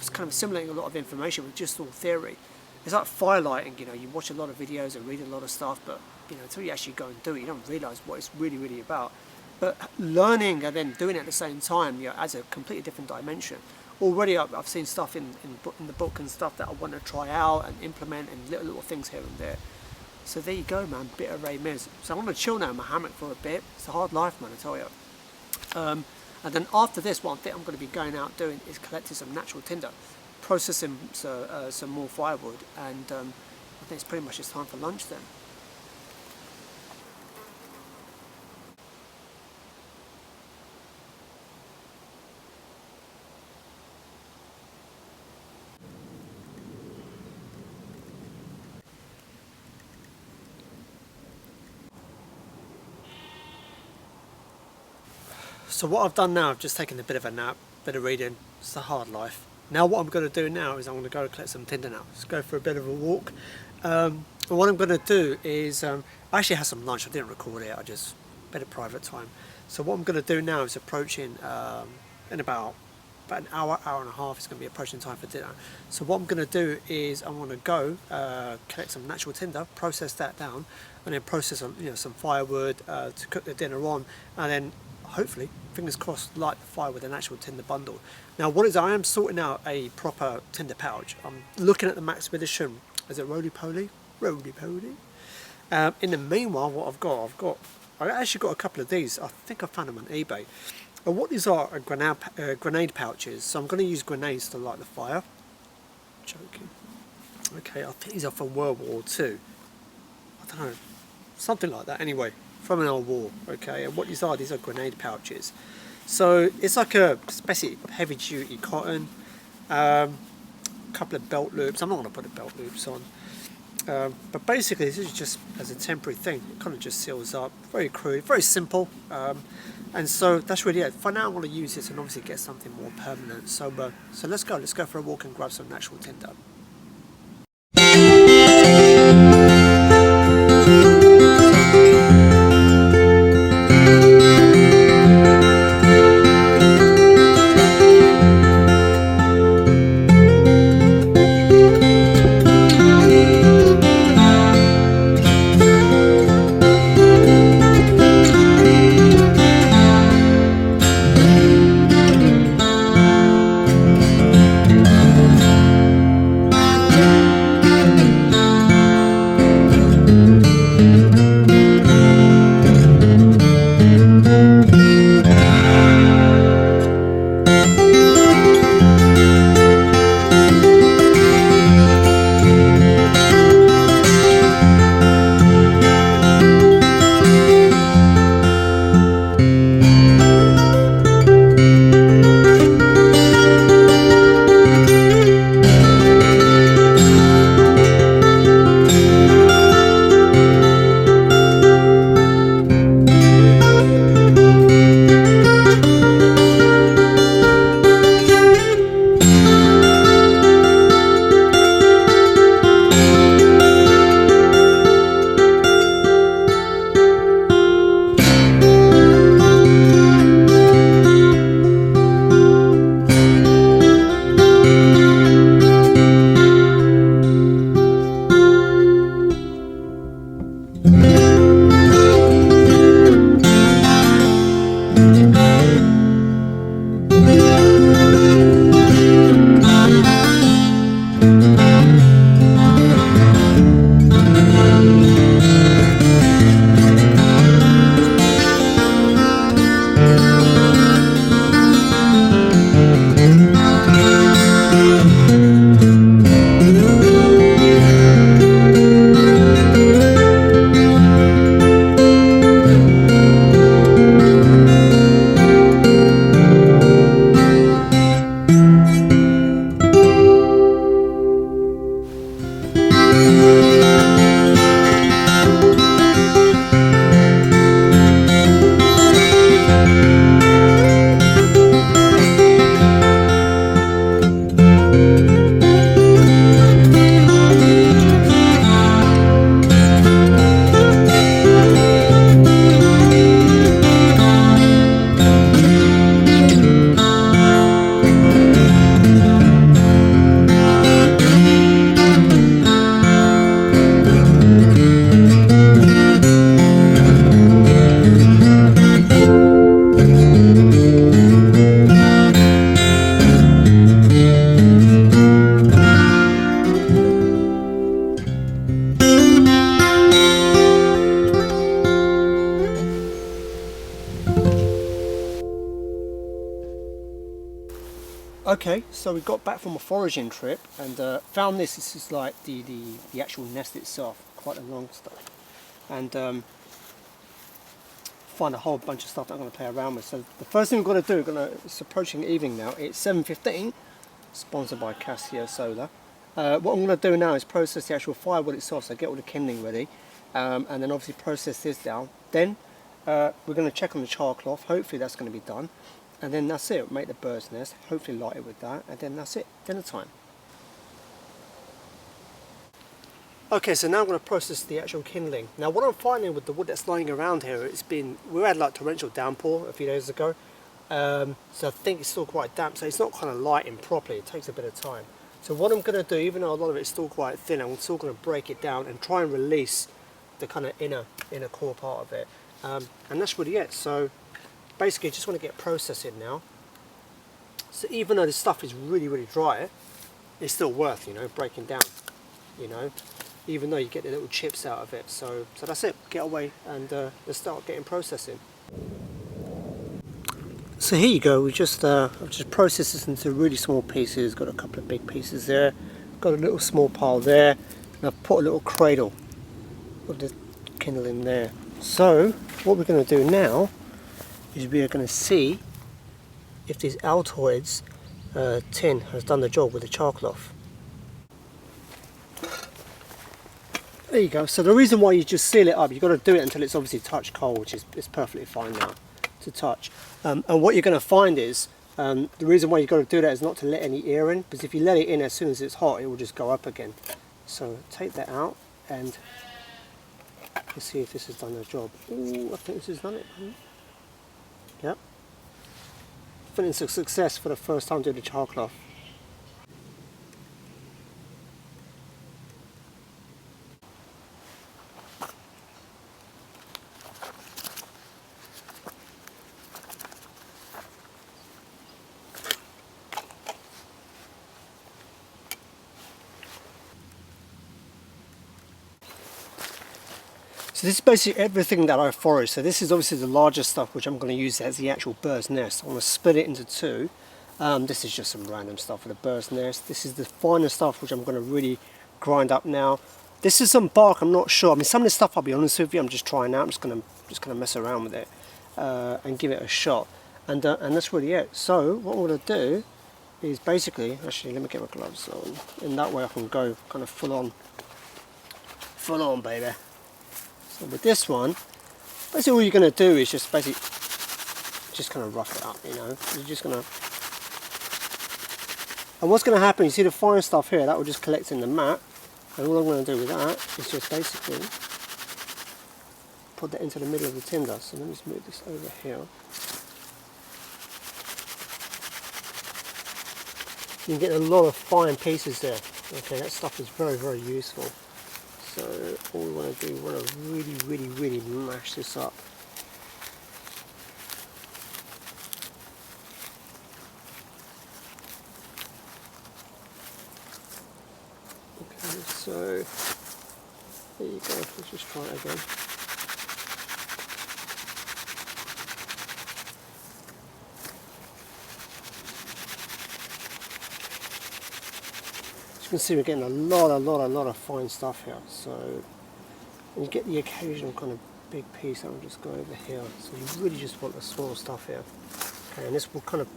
kind of assimilating a lot of information with just all theory. It's like firelighting, you know, you watch a lot of videos and read a lot of stuff, but you know, until you actually go and do it, you don't realise what it's really about. But learning and then doing it at the same time, you know, adds a completely different dimension. Already I've seen stuff in the book and stuff that I want to try out and implement, and little things here and there. So there you go, man, bit of Ray Miz. So I want to chill now in my hammock for a bit. It's a hard life, man, I tell you. And then after this, what I think I'm going to be going out doing is collecting some natural tinder, processing some more firewood, and I think it's pretty much just time for lunch then. So what I've done now, I've just taken a bit of a nap, bit of reading. It's a hard life. Now what I'm going to do now is I'm going to go collect some tinder now. Just go for a bit of a walk. And what I'm going to do is, I actually had some lunch. I didn't record it. I just, a bit of private time. So what I'm going to do now is approaching, in about an hour and a half, it's going to be approaching time for dinner. So what I'm going to do is I'm going to go collect some natural tinder, process that down, and then process some firewood to cook the dinner on, and then hopefully, fingers crossed, light the fire with an actual tinder bundle. Now what is, I am sorting out a proper tinder pouch. I'm looking at the Maxpedition, is it roly-poly? Roly-poly. In the meanwhile, what I actually got a couple of these. I think I found them on eBay. And what these are grenade pouches. So I'm going to use grenades to light the fire. Joking. Okay, I think these are from World War II. I don't know, something like that. Anyway, from an old war. Okay, and what these are grenade pouches. So it's like a basically heavy duty cotton. Couple of belt loops. I'm not going to put the belt loops on. But basically this is just as a temporary thing. It kind of just seals up. Very crude, very simple. And so that's really it. For now I want to use this and obviously get something more permanent. So let's go for a walk and grab some natural tinder. Okay, so we got back from a foraging trip and found this. This is like the actual nest itself, quite a long stuff. And find a whole bunch of stuff that I'm going to play around with. So the first thing we're going to do, it's approaching evening now. It's 7:15, sponsored by Casio Solar. What I'm going to do now is process the actual firewood itself, so get all the kindling ready, and then obviously process this down. Then we're going to check on the char cloth. Hopefully that's going to be done. And then that's it, make the bird's nest, hopefully light it with that, and then that's it, dinner time. Okay, so now I'm going to process the actual kindling. Now what I'm finding with the wood that's lying around here, we had like torrential downpour a few days ago, so I think it's still quite damp, so it's not kind of lighting properly, it takes a bit of time. So what I'm going to do, even though a lot of it's still quite thin, I'm still going to break it down and try and release the kind of inner core part of it. And that's really it. So basically just want to get processing now. So even though this stuff is really dry, it's still worth, you know, breaking down, you know, even though you get the little chips out of it. So that's it, get away and let's start getting processing. So here you go, I've just processed this into really small pieces, got a couple of big pieces there, got a little small pile there, and I've put a little cradle of the kindle in there. So what we're going to do now is we are going to see if this Altoids tin has done the job with the char cloth. There you go. So the reason why you just seal it up, you've got to do it until it's obviously touch cold, which is perfectly fine now to touch. And what you're going to find is, the reason why you've got to do that is not to let any air in, because if you let it in as soon as it's hot, it will just go up again. So take that out and let's see if this has done the job. Ooh, I think this has done it. Yep. I think it's a success for the first time doing the char cloth. So this is basically everything that I forage. So this is obviously the larger stuff which I'm going to use as the actual bird's nest. I'm going to split it into two. This is just some random stuff for the bird's nest. This is the finer stuff which I'm going to really grind up now. This is some bark, I'm not sure. I mean, some of this stuff, I'll be honest with you, I'm just trying out. I'm just going to mess around with it and give it a shot. And that's really it. So what I'm going to do is basically, actually let me get my gloves on. In that way I can go kind of full on baby. So with this one, basically all you're going to do is just basically just kind of rough it up, you know. You're just going to, and what's going to happen, you see the fine stuff here, that will just collect in the mat, and all I'm going to do with that is just basically put that into the middle of the tinder. So let me just move this over here. You can get a lot of fine pieces there. Okay, that stuff is very useful. So all we want to do, we want to really mash this up. Okay, so there you go, let's just try it again. You can see we're getting a lot of fine stuff here. So you get the occasional kind of big piece that will just go over here. So you really just want the small stuff here. Okay, and this will kind of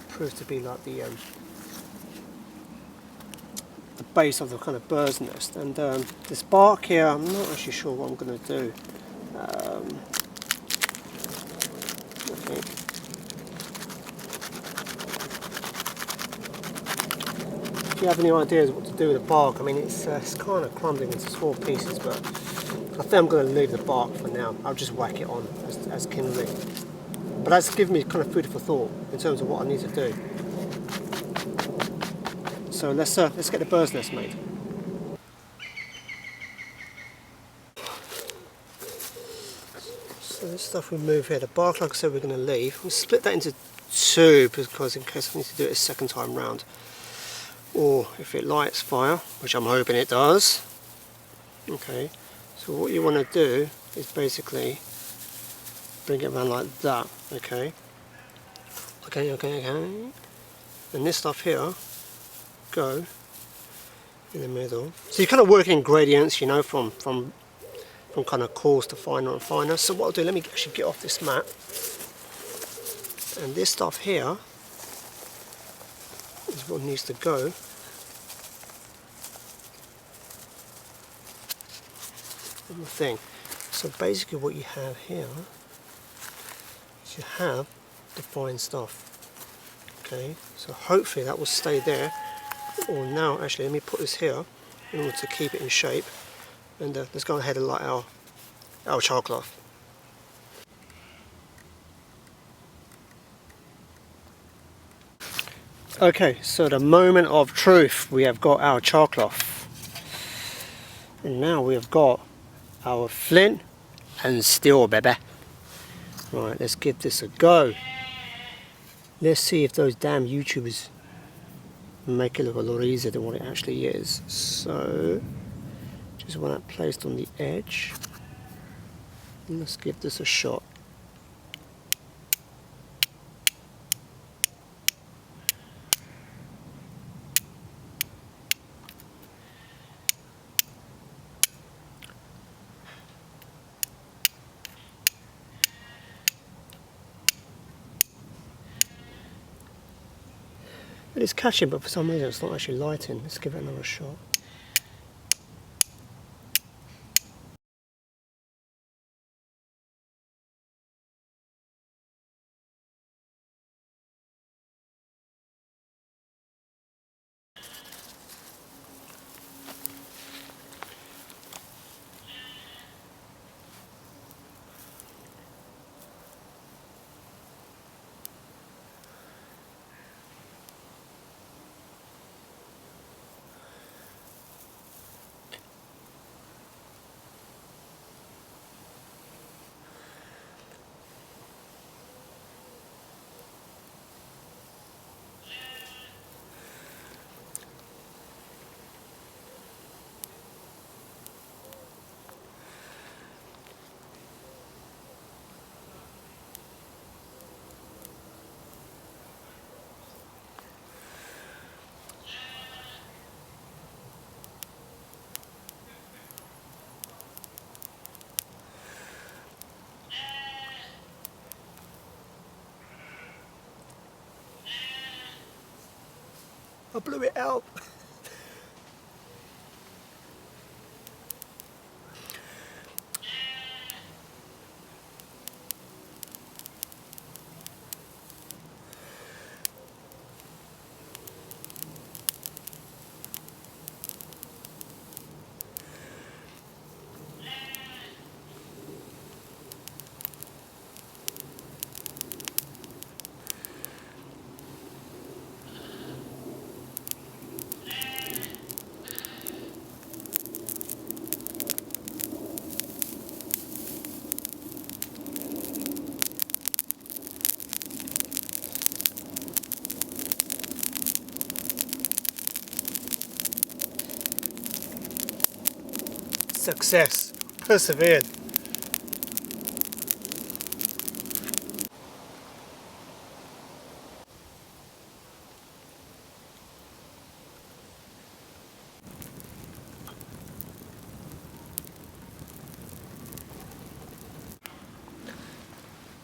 prove to be like the base of the kind of bird's nest. And this bark here, I'm not actually sure what I'm going to do. Okay. If you have any ideas what to do with the bark, I mean it's kind of crumbling into small pieces, but I think I'm going to leave the bark for now. I'll just whack it on as kindling. But that's given me kind of food for thought in terms of what I need to do. So let's get the bird's nest made. So this stuff we move here. The bark, like I said, we're going to leave. We'll split that into two because in case I need to do it a second time round. Or if it lights fire, which I'm hoping it does. Okay, so what you want to do is basically bring it around like that. Okay. and this stuff here go in the middle. So you're kind of working in gradients, you know, from kind of coarse to finer and finer. So what I'll do, let me actually get off this mat. And this stuff here is what needs to go on the thing. So basically what you have here is you have the fine stuff. Okay, so hopefully that will stay there. Or now, actually, let me put this here in order to keep it in shape. And let's go ahead and light our char cloth. Okay, so the moment of truth, we have got our char cloth. And now we have got our flint and steel, baby. Right, let's give this a go. Let's see if those damn YouTubers make it look a lot easier than what it actually is. So, just want that placed on the edge. And let's give this a shot. It's catching, but for some reason it's not actually lighting. Let's give it another shot. I blew it out. Success. Persevered.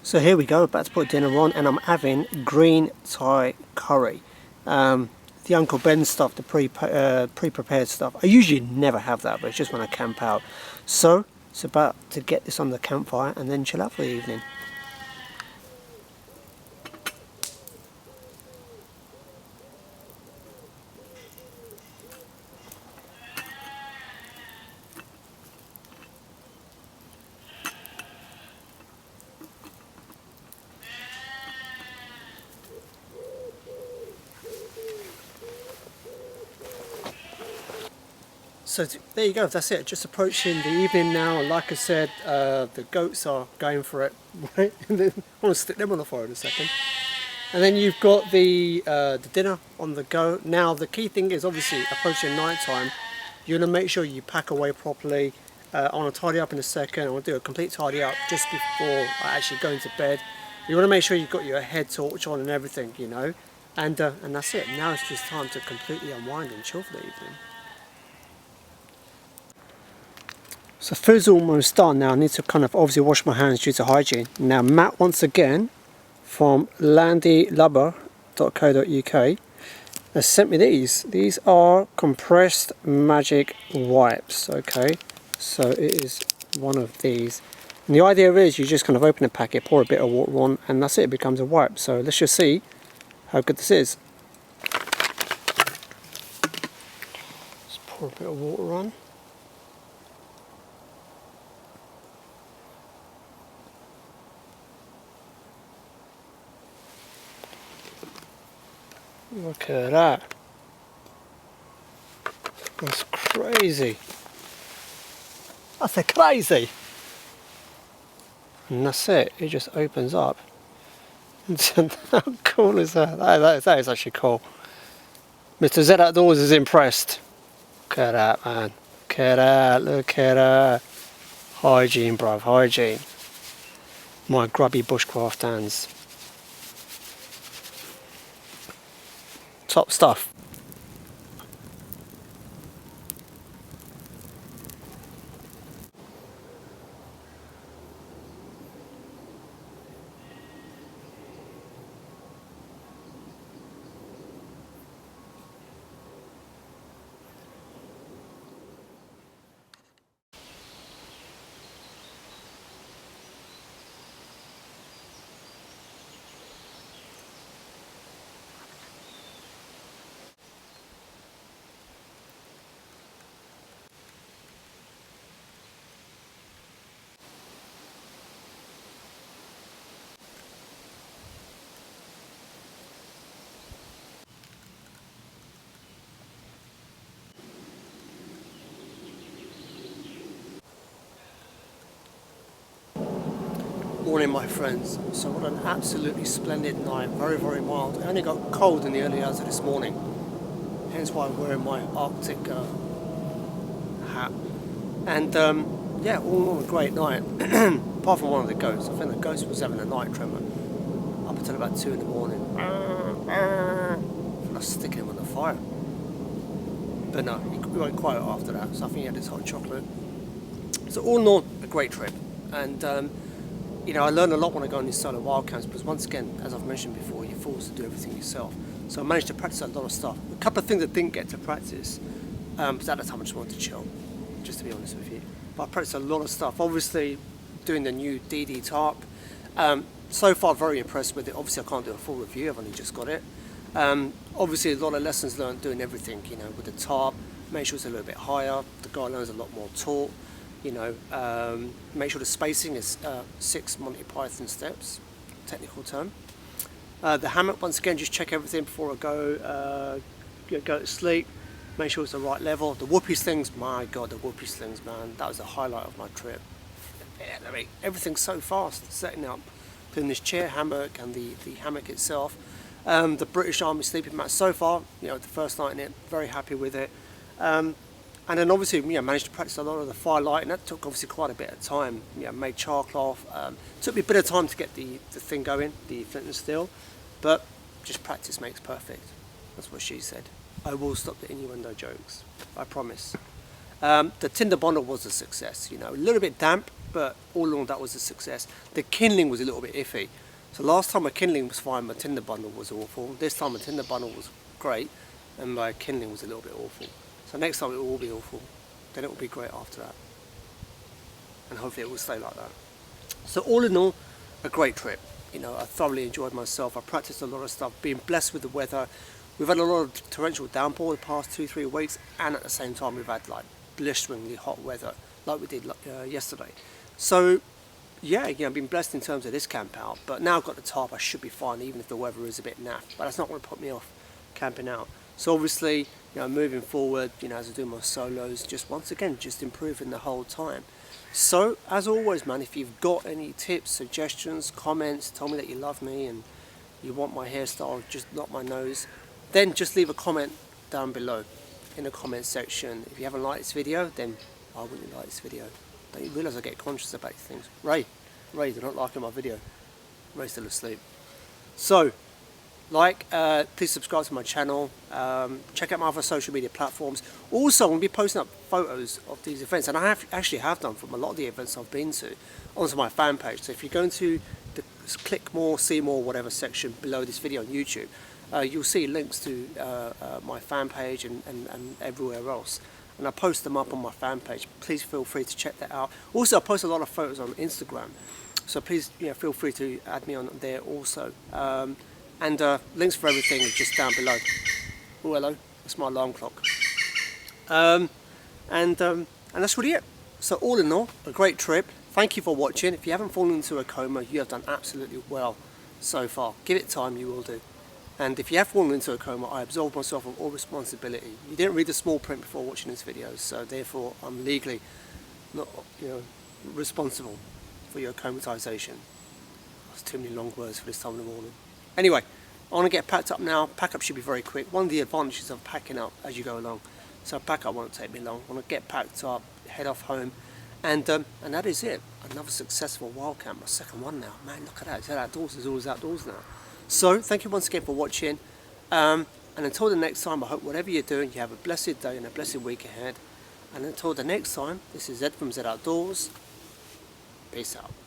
So here we go, about to put dinner on, and I'm having green Thai curry. The Uncle Ben stuff, the pre-prepared stuff. I usually never have that, but it's just when I camp out. So it's about to get this on the campfire and then chill out for the evening. So there you go, that's it, just approaching the evening now. Like I said, the goats are going for it, right? And then I want to stick them on the fire in a second. And then you've got the dinner on the go. Now the key thing is obviously approaching night time, you want to make sure you pack away properly. I want to tidy up in a second. I want to do a complete tidy up just before I actually go into bed. You want to make sure you've got your head torch on and everything, you know. And that's it. Now it's just time to completely unwind and chill for the evening. So food's almost done now. I need to kind of obviously wash my hands due to hygiene. Now Matt once again from landylubber.co.uk has sent me these. These are compressed magic wipes. Okay, so it is one of these. And the idea is you just kind of open a packet, pour a bit of water on, and that's it, it becomes a wipe. So let's just see how good this is. Let's pour a bit of water on. Look at that. That's crazy. That's crazy. And that's it. It just opens up. How cool is that? That is actually cool. Mr. Z Outdoors is impressed. Look at that, man. Look at that. Look at that. Hygiene, bruv. Hygiene. My grubby bushcraft hands. Top stuff. Morning, my friends. So what an absolutely splendid night. Very, very mild. It only got cold in the early hours of this morning. Hence why I'm wearing my Arctic hat. And yeah, all in all a great night. Apart from one of the goats. I think the ghost was having a night tremor up until about 2 in the morning. I was sticking him on the fire. But no, he went quiet after that. So I think he had his hot chocolate. So all in all, a great trip. And you know, I learn a lot when I go on these solo wild camps because once again, as I've mentioned before, you're forced to do everything yourself. So I managed to practice a lot of stuff. A couple of things I didn't get to practice because at the time I just wanted to chill, just to be honest with you. But I practiced a lot of stuff. Obviously, doing the new DD Tarp. So far, very impressed with it. Obviously, I can't do a full review. I've only just got it. Obviously, a lot of lessons learned doing everything. You know, with the tarp, make sure it's a little bit higher. The guy learns a lot more taut. You know, make sure the spacing is 6 Monty Python steps, technical term. The hammock, once again, just check everything before I go to sleep. Make sure it's the right level. The whoopee slings, my God, the whoopee slings, man, that was the highlight of my trip. I mean, everything's so fast, setting up, doing this chair hammock and the hammock itself. The British Army sleeping mat, so far, you know, the first night in it, very happy with it. And then obviously, you know, managed to practice a lot of the firelight, and that took obviously quite a bit of time. You know, made char cloth. Took me a bit of time to get the thing going, the flint and steel, but just practice makes perfect. That's what she said. I will stop the innuendo jokes, I promise. The tinder bundle was a success. You know, a little bit damp, but all in all that was a success. The kindling was a little bit iffy. So last time my kindling was fine, my tinder bundle was awful. This time my tinder bundle was great, and my kindling was a little bit awful. So next time it will be awful, then it will be great after that. And hopefully it will stay like that. So all in all, a great trip. You know, I thoroughly enjoyed myself. I practiced a lot of stuff, being blessed with the weather. We've had a lot of torrential downpour the past 2-3 weeks, and at the same time we've had like blisteringly hot weather, like we did yesterday. So yeah, you know, I've been blessed in terms of this camp out, but now I've got the tarp, I should be fine, even if the weather is a bit naff. But that's not going to put me off camping out. So obviously, you know, moving forward, you know, as I do my solos, just once again, just improving the whole time. So as always, man, if you've got any tips, suggestions, comments, tell me that you love me and you want my hairstyle, just not my nose, then just leave a comment down below in the comment section. If you haven't liked this video, then why wouldn't you like this video? Don't you realise I get conscious about these things? Ray, you're not liking my video. Ray's still asleep. So, please subscribe to my channel, check out my other social media platforms. Also, I'm going to be posting up photos of these events, and I actually have done from a lot of the events I've been to onto my fan page. So if you go into the click more, see more, whatever section below this video on YouTube, you'll see links to my fan page and everywhere else. And I post them up on my fan page. Please feel free to check that out. Also, I post a lot of photos on Instagram, so please feel free to add me on there also. And links for everything is just down below. Oh, hello, that's my alarm clock. And that's really it. So all in all, a great trip. Thank you for watching. If you haven't fallen into a coma, you have done absolutely well so far. Give it time, you will do. And if you have fallen into a coma, I absolve myself of all responsibility. You didn't read the small print before watching this video, so therefore I'm legally not, responsible for your comatization. That's too many long words for this time of the morning. Anyway, I want to get packed up now. Pack up should be very quick. One of the advantages of packing up as you go along. So pack up won't take me long. I want to get packed up, head off home, and that is it. Another successful wild camp, my second one now. Man, look at that. It's outdoors. It's always outdoors now. So thank you once again for watching. And until the next time, I hope whatever you're doing, you have a blessed day and a blessed week ahead. And until the next time, this is Ed from Z Outdoors. Peace out.